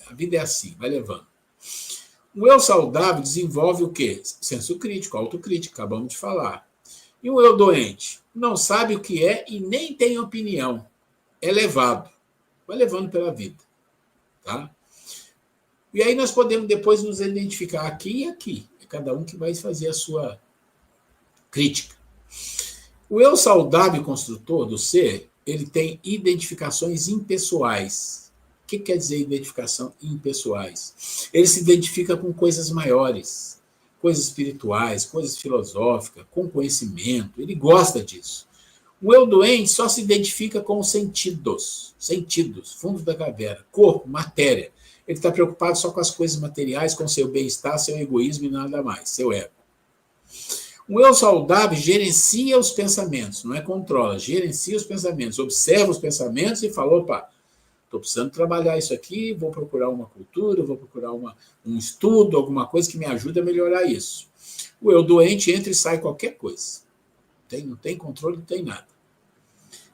A vida é assim, vai levando. O eu saudável desenvolve o quê? Senso crítico, autocrítica, acabamos de falar. E o eu doente? Não sabe o que é e nem tem opinião. É levado. Vai levando pela vida. Tá? E aí nós podemos depois nos identificar aqui e aqui. É cada um que vai fazer a sua crítica. O eu saudável construtor do ser, ele tem identificações impessoais. O que quer dizer identificação impessoais? Ele se identifica com coisas maiores, coisas espirituais, coisas filosóficas, com conhecimento. Ele gosta disso. O eu doente só se identifica com os sentidos, fundo da caverna, corpo, matéria. Ele está preocupado só com as coisas materiais, com seu bem-estar, seu egoísmo e nada mais, seu ego. O eu saudável gerencia os pensamentos, não é controla, gerencia os pensamentos, observa os pensamentos e fala, opa, estou precisando trabalhar isso aqui, vou procurar uma cultura, vou procurar um estudo, alguma coisa que me ajude a melhorar isso. O eu doente entra e sai qualquer coisa. Não tem controle, não tem nada.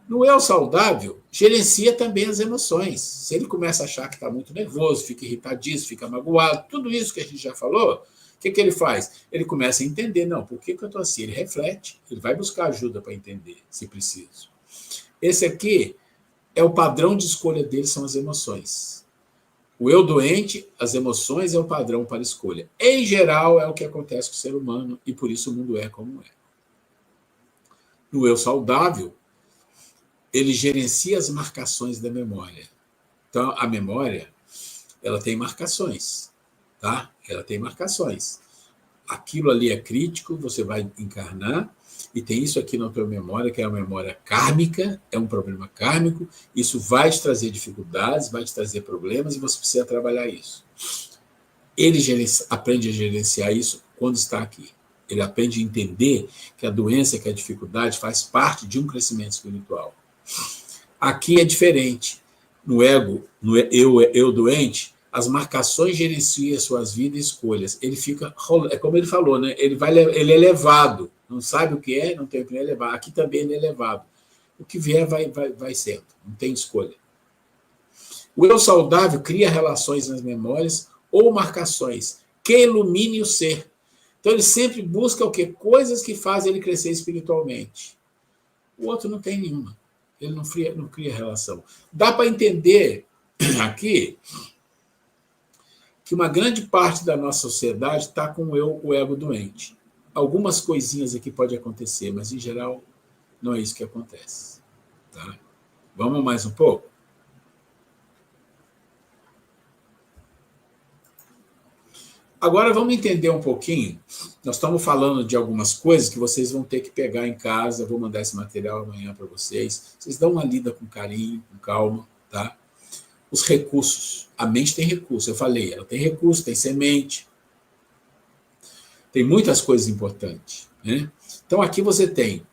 No eu saudável, gerencia também as emoções. Se ele começa a achar que está muito nervoso, fica irritadíssimo, fica magoado, tudo isso que a gente já falou, o que ele faz? Ele começa a entender, não, por que eu estou assim? Ele reflete, ele vai buscar ajuda para entender, se preciso. Esse aqui é o padrão de escolha dele, são as emoções. O eu doente, as emoções é o padrão para escolha. Em geral, é o que acontece com o ser humano, e por isso o mundo é como é. No eu saudável, ele gerencia as marcações da memória. Então, a memória, ela tem marcações, tá? Ela tem marcações. Aquilo ali é crítico, você vai encarnar, e tem isso aqui na tua memória, que é a memória kármica, é um problema kármico, isso vai te trazer dificuldades, vai te trazer problemas, e você precisa trabalhar isso. Ele aprende a gerenciar isso quando está aqui. Ele aprende a entender que a doença, que a dificuldade faz parte de um crescimento espiritual. Aqui é diferente. No ego, no eu doente, as marcações gerenciam as suas vidas e escolhas. Ele fica, é como ele falou, né? Ele é levado. Não sabe o que é, não tem o que é levar. Aqui também ele é levado. O que vier vai sendo. Não tem escolha. O eu saudável cria relações nas memórias ou marcações que ilumine o ser. Então ele sempre busca o quê? Coisas que fazem ele crescer espiritualmente. O outro não tem nenhuma. Ele não cria relação. Dá para entender aqui que uma grande parte da nossa sociedade está com o ego doente. Algumas coisinhas aqui podem acontecer, mas, em geral, não é isso que acontece. Tá? Vamos mais um pouco? Agora, vamos entender um pouquinho. Nós estamos falando de algumas coisas que vocês vão ter que pegar em casa. Vou mandar esse material amanhã para vocês. Vocês dão uma lida com carinho, com calma, tá? Os recursos. A mente tem recurso, eu falei. Ela tem recurso, tem semente. Tem muitas coisas importantes, né? Então, aqui você tem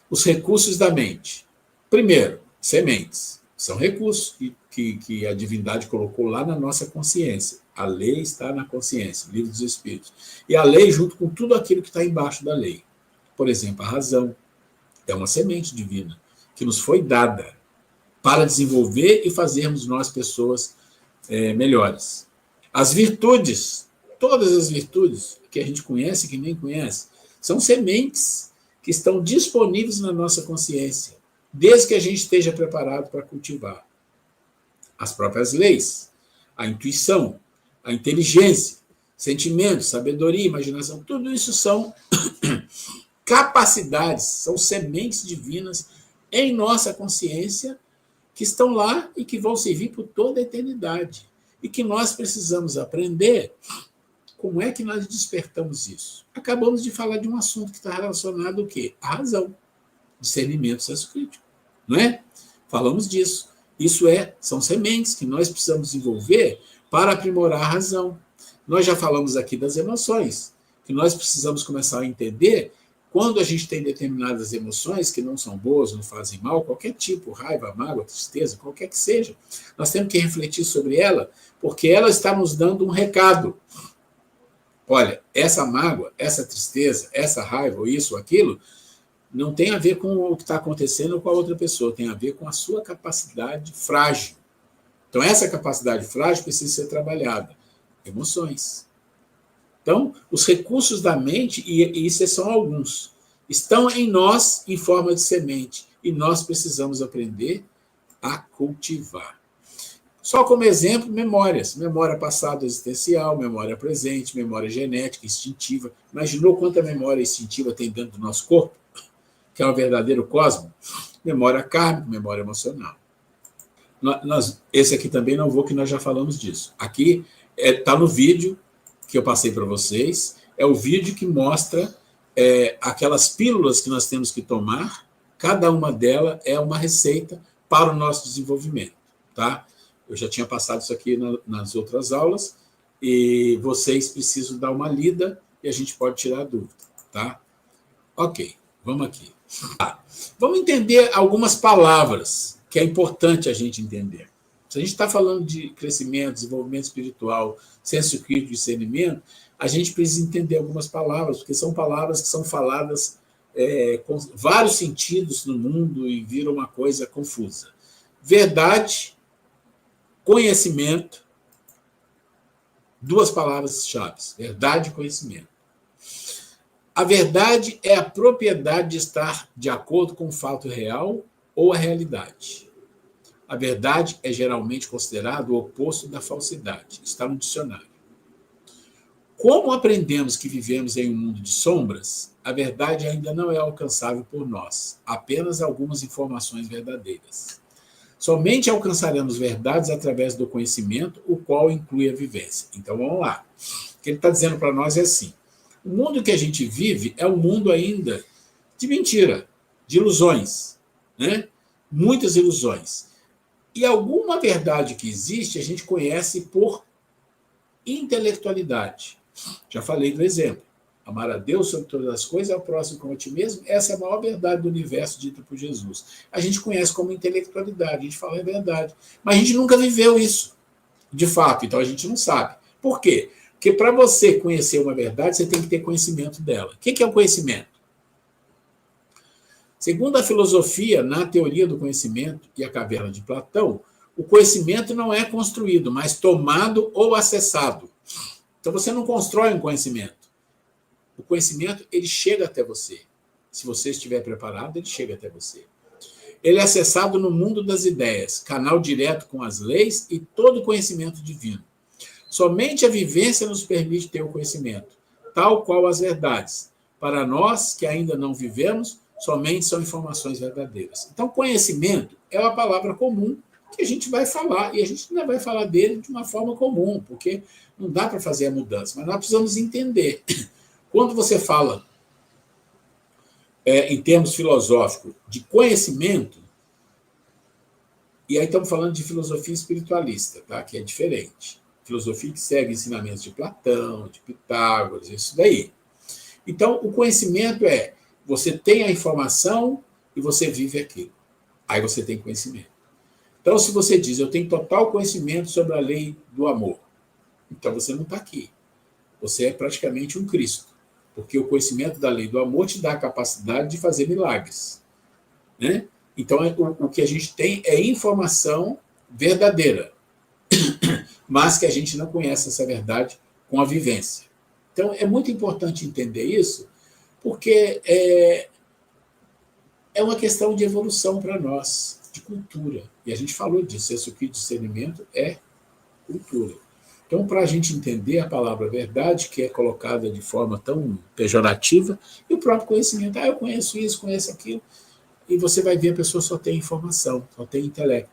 os recursos da mente. Primeiro, sementes. São recursos que a divindade colocou lá na nossa consciência. A lei está na consciência, livro dos Espíritos. E a lei junto com tudo aquilo que está embaixo da lei. Por exemplo, a razão é uma semente divina que nos foi dada para desenvolver e fazermos nós pessoas melhores. As virtudes, todas as virtudes que a gente conhece e que nem conhece, são sementes que estão disponíveis na nossa consciência, desde que a gente esteja preparado para cultivar. As próprias leis, a intuição, a inteligência, Sentimentos, sabedoria, imaginação, tudo isso são capacidades, são sementes divinas em nossa consciência que estão lá e que vão servir por toda a eternidade. E que nós precisamos aprender como é que nós despertamos isso. Acabamos de falar de um assunto que está relacionado ao quê? À razão, discernimento, senso crítico, não é? Falamos disso. Isso são sementes que nós precisamos desenvolver para aprimorar a razão. Nós já falamos aqui das emoções, que nós precisamos começar a entender quando a gente tem determinadas emoções que não são boas, não fazem mal, qualquer tipo, raiva, mágoa, tristeza, qualquer que seja, nós temos que refletir sobre ela, porque ela está nos dando um recado. Olha, essa mágoa, essa tristeza, essa raiva, ou isso ou aquilo, não tem a ver com o que está acontecendo com a outra pessoa, tem a ver com a sua capacidade frágil. Então, essa capacidade frágil precisa ser trabalhada. Emoções. Então, os recursos da mente, e isso são alguns, estão em nós em forma de semente, e nós precisamos aprender a cultivar. Só como exemplo, memórias. Memória passada existencial, memória presente, memória genética, instintiva. Imaginou quanta memória instintiva tem dentro do nosso corpo? Que é um verdadeiro cosmo? Memória kármica, memória emocional. Esse aqui também não vou, que nós já falamos disso. Aqui está no vídeo que eu passei para vocês. É o vídeo que mostra aquelas pílulas que nós temos que tomar. Cada uma delas é uma receita para o nosso desenvolvimento. Tá? Eu já tinha passado isso aqui nas outras aulas, e vocês precisam dar uma lida e a gente pode tirar a dúvida. Tá? Ok, vamos aqui. Vamos entender algumas palavras que é importante a gente entender. Se a gente está falando de crescimento, desenvolvimento espiritual, senso crítico e discernimento, a gente precisa entender algumas palavras, porque são palavras que são faladas com vários sentidos no mundo e viram uma coisa confusa. Verdade, conhecimento, duas palavras-chave: verdade e conhecimento. A verdade é a propriedade de estar de acordo com o fato real ou a realidade. A verdade é geralmente considerado o oposto da falsidade. Está no dicionário. Como aprendemos que vivemos em um mundo de sombras, a verdade ainda não é alcançável por nós, apenas algumas informações verdadeiras. Somente alcançaremos verdades através do conhecimento, o qual inclui a vivência. Então, vamos lá. O que ele está dizendo para nós é assim: o mundo que a gente vive é um mundo ainda de mentira, de ilusões, né? Muitas ilusões. E alguma verdade que existe a gente conhece por intelectualidade. Já falei do exemplo. Amar a Deus sobre todas as coisas, ao próximo como a ti mesmo, essa é a maior verdade do universo dita por Jesus. A gente conhece como intelectualidade, a gente fala é verdade. Mas a gente nunca viveu isso, de fato, então a gente não sabe. Por quê? Porque para você conhecer uma verdade, você tem que ter conhecimento dela. O que é o conhecimento? Segundo a filosofia, na teoria do conhecimento e a caverna de Platão, o conhecimento não é construído, mas tomado ou acessado. Então você não constrói um conhecimento. O conhecimento, ele chega até você. Se você estiver preparado, ele chega até você. Ele é acessado no mundo das ideias, canal direto com as leis e todo o conhecimento divino. Somente a vivência nos permite ter o conhecimento, tal qual as verdades. Para nós que ainda não vivemos, somente são informações verdadeiras. Então, conhecimento é uma palavra comum que a gente vai falar, e a gente ainda vai falar dele de uma forma comum, porque não dá para fazer a mudança, mas nós precisamos entender. Quando você fala, em termos filosóficos, de conhecimento, e aí estamos falando de filosofia espiritualista, tá? Que é diferente. Filosofia que segue ensinamentos de Platão, de Pitágoras, isso daí. Então, o conhecimento você tem a informação e você vive aquilo. Aí você tem conhecimento. Então, se você diz, eu tenho total conhecimento sobre a lei do amor, então você não está aqui. Você é praticamente um Cristo. Porque o conhecimento da lei do amor te dá a capacidade de fazer milagres. Né? Então, o que a gente tem é informação verdadeira, mas que a gente não conhece essa verdade com a vivência. Então, é muito importante entender isso, porque é uma questão de evolução para nós, de cultura. E a gente falou disso, isso aqui, discernimento é cultura. Então, para a gente entender a palavra verdade, que é colocada de forma tão pejorativa, e o próprio conhecimento, eu conheço isso, conheço aquilo, e você vai ver a pessoa só tem informação, só tem intelecto.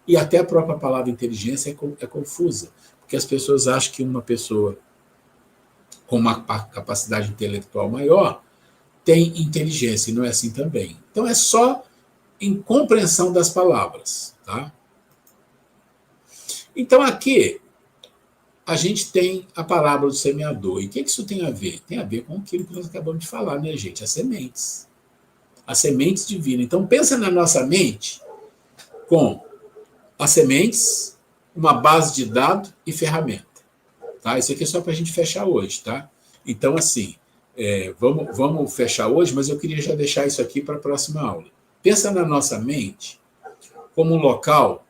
E até a própria palavra inteligência é confusa, porque as pessoas acham que uma pessoa com uma capacidade intelectual maior tem inteligência, e não é assim também. Então, é só em compreensão das palavras. Tá? Então, aqui, a gente tem a palavra do semeador. E o que isso tem a ver? Tem a ver com aquilo que nós acabamos de falar, né, gente? As sementes. As sementes divinas. Então, pensa na nossa mente com as sementes, uma base de dados e ferramenta. Tá? Isso aqui é só para a gente fechar hoje. Tá? Então, assim, vamos fechar hoje, mas eu queria já deixar isso aqui para a próxima aula. Pensa na nossa mente como um local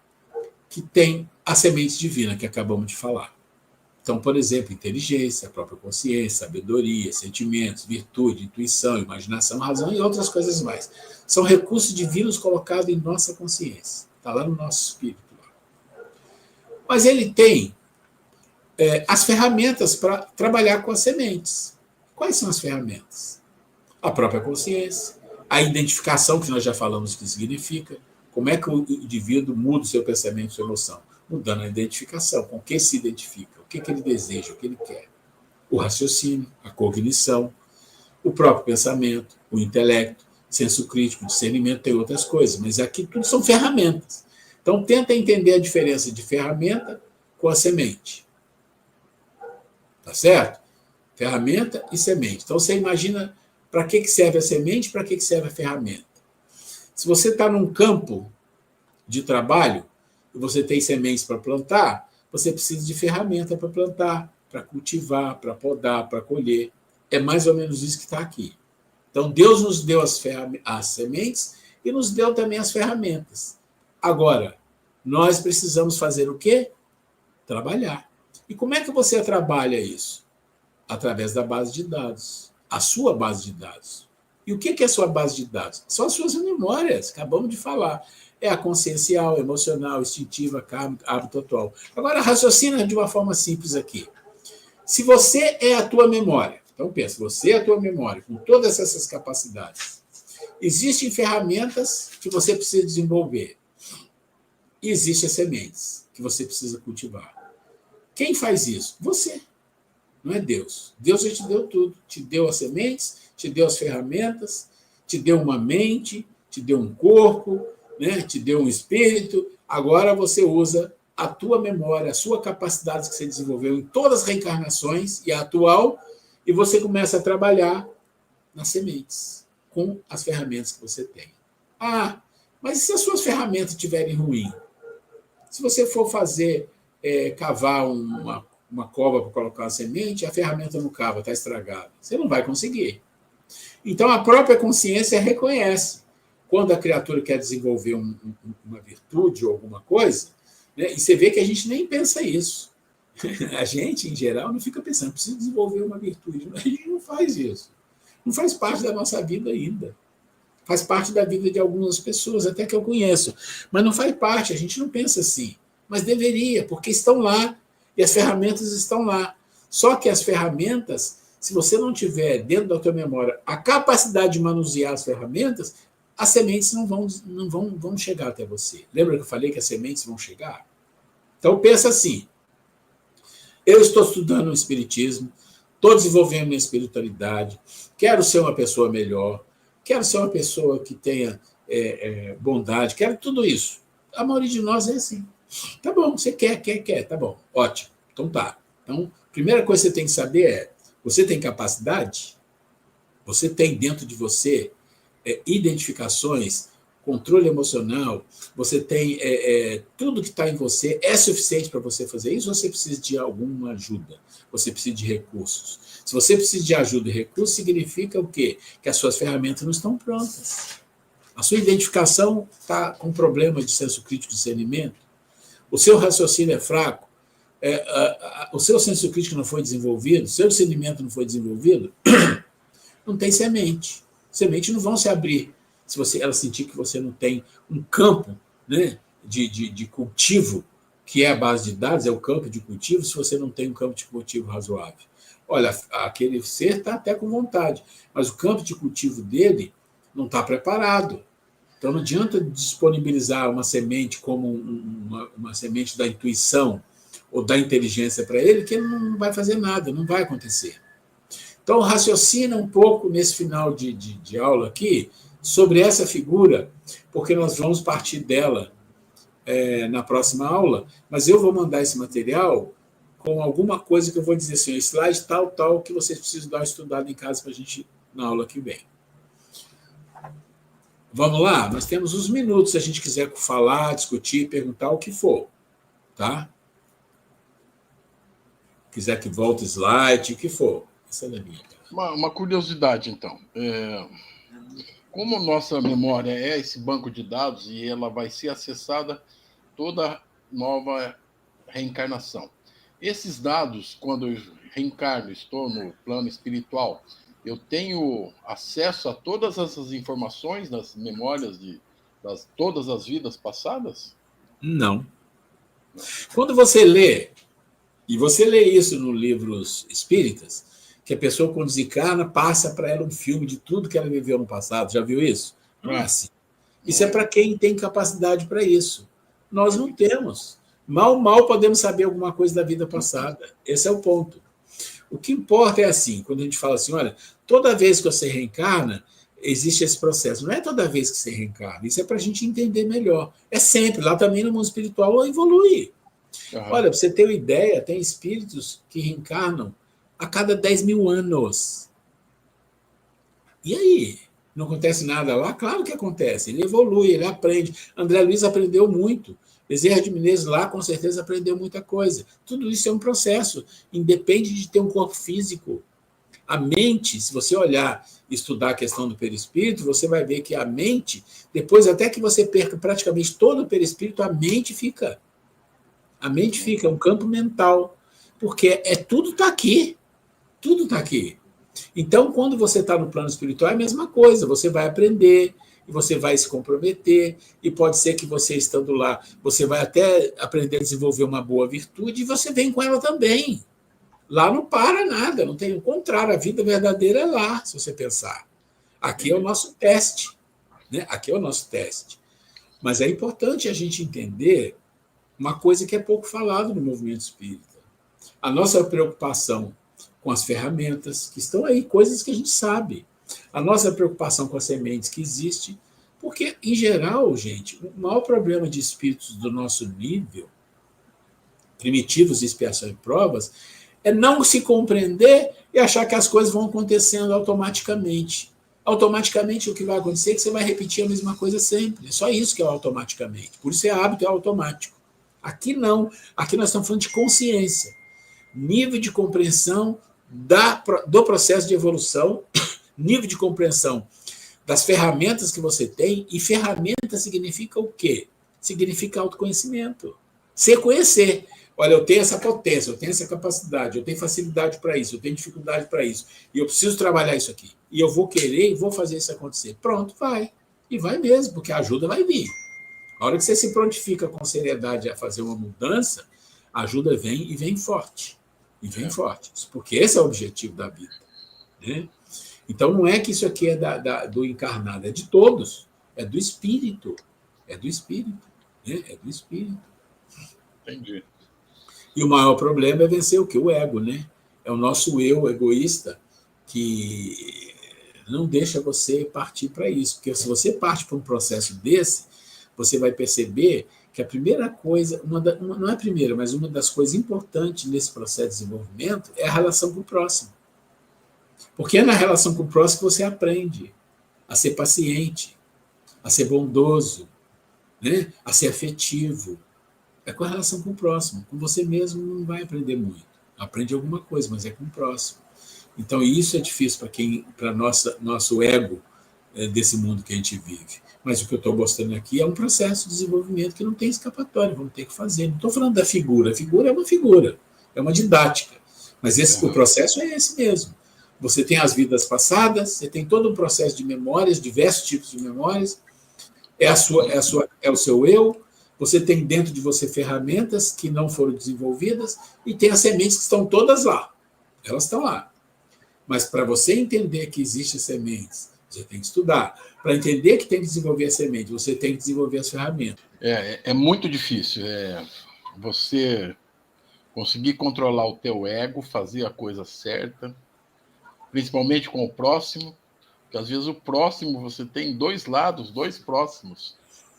que tem a semente divina que acabamos de falar. Então, por exemplo, inteligência, a própria consciência, sabedoria, sentimentos, virtude, intuição, imaginação, razão e outras coisas mais. São recursos divinos colocados em nossa consciência. Está lá no nosso espírito. Mas ele tem as ferramentas para trabalhar com as sementes. Quais são as ferramentas? A própria consciência, a identificação, que nós já falamos o que significa, como é que o indivíduo muda o seu pensamento e sua emoção? Mudando a identificação, com o que se identifica, o que ele deseja, o que ele quer. O raciocínio, a cognição, o próprio pensamento, o intelecto, senso crítico, discernimento, tem outras coisas, mas aqui tudo são ferramentas. Então, tenta entender a diferença de ferramenta com a semente. Tá certo? Ferramenta e semente. Então, você imagina para que serve a semente e para que serve a ferramenta. Se você está num campo de trabalho, e você tem sementes para plantar, você precisa de ferramenta para plantar, para cultivar, para podar, para colher. É mais ou menos isso que está aqui. Então, Deus nos deu as sementes e nos deu também as ferramentas. Agora, nós precisamos fazer o quê? Trabalhar. E como é que você trabalha isso? Através da base de dados. A sua base de dados. E o que é a sua base de dados? São as suas memórias, acabamos de falar. É a consciencial, emocional, instintiva, kármica, hábito atual. Agora, raciocina de uma forma simples aqui. Se você é a tua memória, então pensa, você é a tua memória, com todas essas capacidades, existem ferramentas que você precisa desenvolver. E existem as sementes que você precisa cultivar. Quem faz isso? Você. Não é Deus. Deus já te deu tudo. Te deu as sementes, te deu as ferramentas, te deu uma mente, te deu um corpo, né? Te deu um espírito. Agora você usa a tua memória, a sua capacidade que você desenvolveu em todas as reencarnações e a atual, e você começa a trabalhar nas sementes, com as ferramentas que você tem. Ah, mas e se as suas ferramentas estiverem ruins? Se você for fazer, cavar uma cova para colocar uma semente, a ferramenta não cava, está estragada. Você não vai conseguir. Então, a própria consciência reconhece. Quando a criatura quer desenvolver uma virtude ou alguma coisa, né, e você vê que a gente nem pensa isso. A gente, em geral, não fica pensando, preciso desenvolver uma virtude. A gente não faz isso. Não faz parte da nossa vida ainda. Faz parte da vida de algumas pessoas, até que eu conheço. Mas não faz parte, a gente não pensa assim. Mas deveria, porque estão lá. E as ferramentas estão lá. Só que as ferramentas, se você não tiver dentro da tua memória a capacidade de manusear as ferramentas, as sementes não vão chegar até você. Lembra que eu falei que as sementes vão chegar? Então pensa assim, eu estou estudando o Espiritismo, estou desenvolvendo minha espiritualidade, quero ser uma pessoa melhor, quero ser uma pessoa que tenha bondade, quero tudo isso. A maioria de nós é assim. Tá bom, você quer, tá bom, ótimo. Então tá. Então, a primeira coisa que você tem que saber é, você tem capacidade? Você tem dentro de você identificações, controle emocional, você tem tudo que está em você, é suficiente para você fazer isso ou você precisa de alguma ajuda? Você precisa de recursos. Se você precisa de ajuda e recursos, significa o quê? Que as suas ferramentas não estão prontas. A sua identificação está com problema de senso crítico de discernimento, o seu raciocínio é fraco, o seu senso crítico não foi desenvolvido, o seu discernimento não foi desenvolvido, não tem semente. Sementes não vão se abrir se ela sentir que você não tem um campo, né, de cultivo que é a base de dados, é o campo de cultivo, se você não tem um campo de cultivo razoável. Olha, aquele ser está até com vontade, mas o campo de cultivo dele não está preparado. Então, não adianta disponibilizar uma semente como uma semente da intuição ou da inteligência para ele, que ele não vai fazer nada, não vai acontecer. Então, raciocina um pouco nesse final de aula aqui sobre essa figura, porque nós vamos partir dela na próxima aula, mas eu vou mandar esse material com alguma coisa que eu vou dizer assim, slide tal, que vocês precisam dar uma estudada em casa para a gente, na aula que vem. Vamos lá? Nós temos uns minutos se a gente quiser falar, discutir, perguntar o que for, tá? Quiser que volte slide, o que for. Essa é da minha. Uma curiosidade, então. Como nossa memória é esse banco de dados e ela vai ser acessada toda nova reencarnação. Esses dados, quando eu reencarno, estou no plano espiritual, eu tenho acesso a todas essas informações das memórias de todas as vidas passadas? Não. Quando você lê, e você lê isso nos livros espíritas, que a pessoa, quando desencarna, passa para ela um filme de tudo que ela viveu no passado. Já viu isso? Não é assim. Isso é para quem tem capacidade para isso. Nós não temos. Mal podemos saber alguma coisa da vida passada. Esse é o ponto. O que importa é assim, quando a gente fala assim, olha, toda vez que você reencarna, existe esse processo. Não é toda vez que você reencarna. Isso é para a gente entender melhor. É sempre. Lá também no mundo espiritual evolui. Uhum. Olha, para você ter uma ideia, tem espíritos que reencarnam a cada 10 mil anos. E aí? Não acontece nada lá? Claro que acontece. Ele evolui, ele aprende. André Luiz aprendeu muito. Bezerra de Menezes lá, com certeza, aprendeu muita coisa. Tudo isso é um processo. Independe de ter um corpo físico. A mente, se você olhar e estudar a questão do perispírito, você vai ver que a mente, depois até que você perca praticamente todo o perispírito, a mente fica. A mente fica, é um campo mental. Porque tudo está aqui. Tudo está aqui. Então, quando você está no plano espiritual, é a mesma coisa. Você vai aprender, e você vai se comprometer, e pode ser que você, estando lá, você vai até aprender a desenvolver uma boa virtude, e você vem com ela também. Lá não para nada, não tem o contrário, a vida verdadeira é lá, se você pensar. Aqui é o nosso teste. Né? Aqui é o nosso teste. Mas é importante a gente entender uma coisa que é pouco falado no movimento espírita. A nossa preocupação com as ferramentas que estão aí, coisas que a gente sabe. A nossa preocupação com as sementes que existem, porque, em geral, gente, o maior problema de espíritos do nosso nível, primitivos de expiação e provas, é não se compreender e achar que as coisas vão acontecendo automaticamente. Automaticamente, o que vai acontecer é que você vai repetir a mesma coisa sempre. É só isso que é automaticamente. Por isso é hábito, é automático. Aqui não. Aqui nós estamos falando de consciência. Nível de compreensão do processo de evolução, nível de compreensão das ferramentas que você tem, e ferramenta significa o quê? Significa autoconhecimento. Se conhecer. Olha, eu tenho essa potência, eu tenho essa capacidade, eu tenho facilidade para isso, eu tenho dificuldade para isso, e eu preciso trabalhar isso aqui. E eu vou querer e vou fazer isso acontecer. Pronto, vai. E vai mesmo, porque a ajuda vai vir. A hora que você se prontifica com seriedade a fazer uma mudança, a ajuda vem e vem forte. E vem forte. Porque esse é o objetivo da vida. Né? Então, não é que isso aqui é do encarnado, é de todos. É do espírito. É do espírito. Né? É do espírito. Entendi. E o maior problema é vencer o quê? O ego, né? É o nosso eu egoísta que não deixa você partir para isso. Porque se você parte para um processo desse, você vai perceber que a primeira coisa, não é a primeira, mas uma das coisas importantes nesse processo de desenvolvimento é a relação com o próximo. Porque é na relação com o próximo que você aprende a ser paciente, a ser bondoso, né? A ser afetivo. É com a relação com o próximo. Com você mesmo não vai aprender muito. Aprende alguma coisa, mas é com o próximo. Então, isso é difícil para nosso ego desse mundo que a gente vive. Mas o que eu estou mostrando aqui é um processo de desenvolvimento que não tem escapatória, vamos ter que fazer. Não estou falando da figura. A figura, é uma didática. Mas o processo é esse mesmo. Você tem as vidas passadas, você tem todo um processo de memórias, diversos tipos de memórias, é o seu eu, Você tem dentro de você ferramentas que não foram desenvolvidas e tem as sementes que estão todas lá. Elas estão lá. Mas para você entender que existem sementes, você tem que estudar. Para entender que tem que desenvolver a semente, você tem que desenvolver as ferramentas. É muito difícil. Você conseguir controlar o teu ego, fazer a coisa certa, principalmente com o próximo, porque às vezes o próximo, você tem dois lados, dois próximos,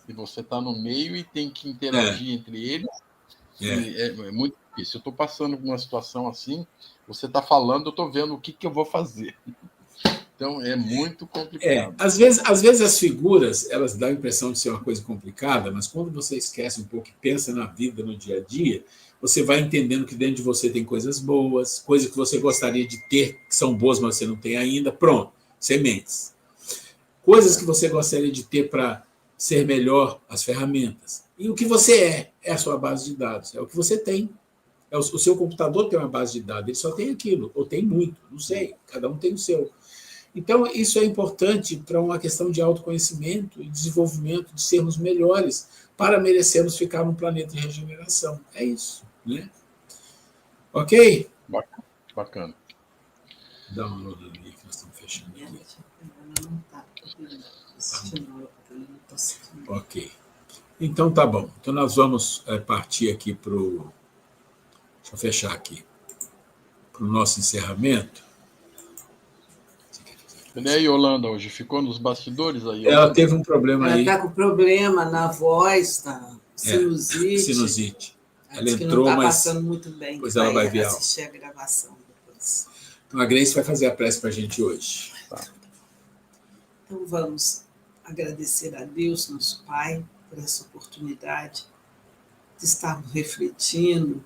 e você está no meio e tem que interagir entre eles. É muito difícil. Eu estou passando por uma situação assim, você está falando, eu estou vendo o que eu vou fazer. Então, é muito complicado. Às vezes as figuras, elas dão a impressão de ser uma coisa complicada, mas quando você esquece um pouco e pensa na vida, no dia a dia, você vai entendendo que dentro de você tem coisas boas, coisas que você gostaria de ter, que são boas, mas você não tem ainda. Pronto, sementes. Coisas que você gostaria de ter para ser melhor, as ferramentas. E o que você é a sua base de dados, é o que você tem. O seu computador tem uma base de dados, ele só tem aquilo, ou tem muito, não sei, cada um tem o seu. Então, isso é importante para uma questão de autoconhecimento e desenvolvimento, de sermos melhores, para merecermos ficar num planeta de regeneração. É isso, né? Ok? Bacana. Dá uma olhada ali que nós estamos fechando aqui. Ok. Então, tá bom. Então, nós vamos partir aqui para o... Deixa eu fechar aqui. Para o nosso encerramento. E aí, Yolanda, hoje ficou nos bastidores aí? Ela teve um problema aí. Ela está com problema na voz, tá? Sinusite. Ela entrou, não está passando muito bem. Pois ela vai ver assistir a gravação depois. Então, a Grace vai fazer a prece para a gente hoje. Tá. Então, vamos agradecer a Deus, nosso Pai, por essa oportunidade de estarmos refletindo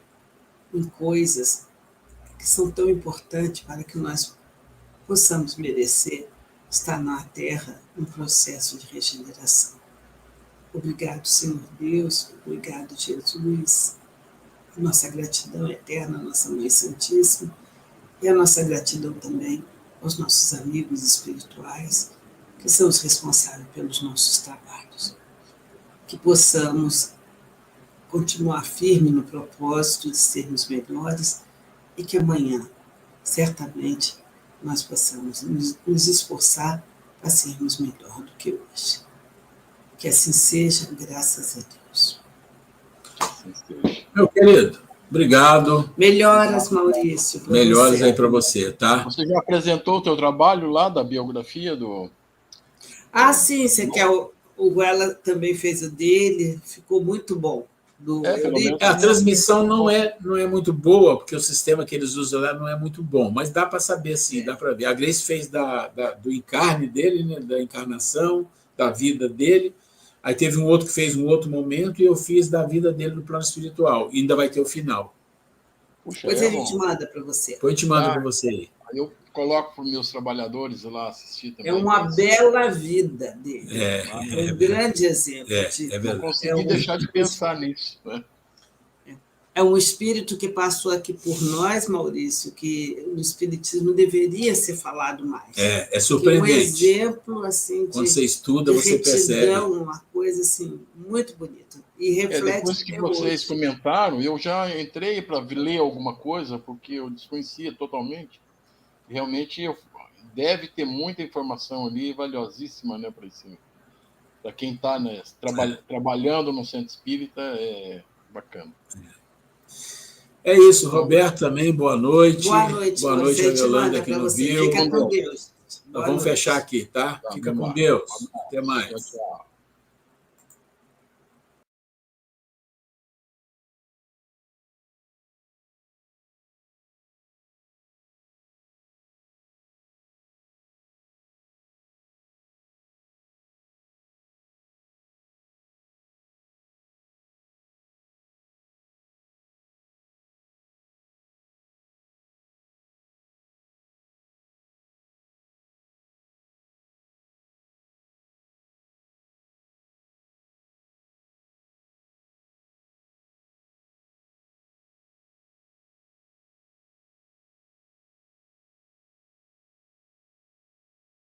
em coisas que são tão importantes para que nós possamos merecer estar na Terra em processo de regeneração. Obrigado, Senhor Deus, obrigado, Jesus, a nossa gratidão eterna, a nossa Mãe Santíssima, e a nossa gratidão também aos nossos amigos espirituais, que são os responsáveis pelos nossos trabalhos. Que possamos continuar firme no propósito de sermos melhores e que amanhã, certamente, nós possamos nos esforçar para sermos melhor do que hoje. Que assim seja, graças a Deus. Meu querido, obrigado. Melhoras, Maurício. Melhoras aí para você, tá? Você já apresentou o teu trabalho lá da biografia do... Sim, você quer o Guela também fez o dele, ficou muito bom. A transmissão não é muito boa, porque o sistema que eles usam lá não é muito bom, mas dá para saber, sim, dá para ver. A Grace fez do encarne dele, né, da encarnação, da vida dele. Aí teve um outro que fez um outro momento e eu fiz da vida dele no plano espiritual. E ainda vai ter o final. Puxa, depois a gente manda para você. Depois a gente manda para você aí. Eu coloco para os meus trabalhadores lá assistir também. É uma bela vida dele. É um grande exemplo. É verdade. Não consegui deixar de pensar nisso. Né? É um espírito que passou aqui por nós, Maurício, que no espiritismo deveria ser falado mais. É surpreendente. Um exemplo assim, quando você estuda, você percebe. Uma coisa assim, muito bonita. E reflete. Depois que vocês comentaram, eu já entrei para ler alguma coisa, porque eu desconhecia totalmente. Realmente deve ter muita informação ali, valiosíssima, né, para quem está, né, trabalhando no centro espírita, é bacana. É isso, Roberto também, boa noite. Boa noite, boa noite, a Yolanda, que não viu. Fica com Deus. Nós vamos fechar aqui, tá? Fica com Deus. Até mais. Tchau, tchau.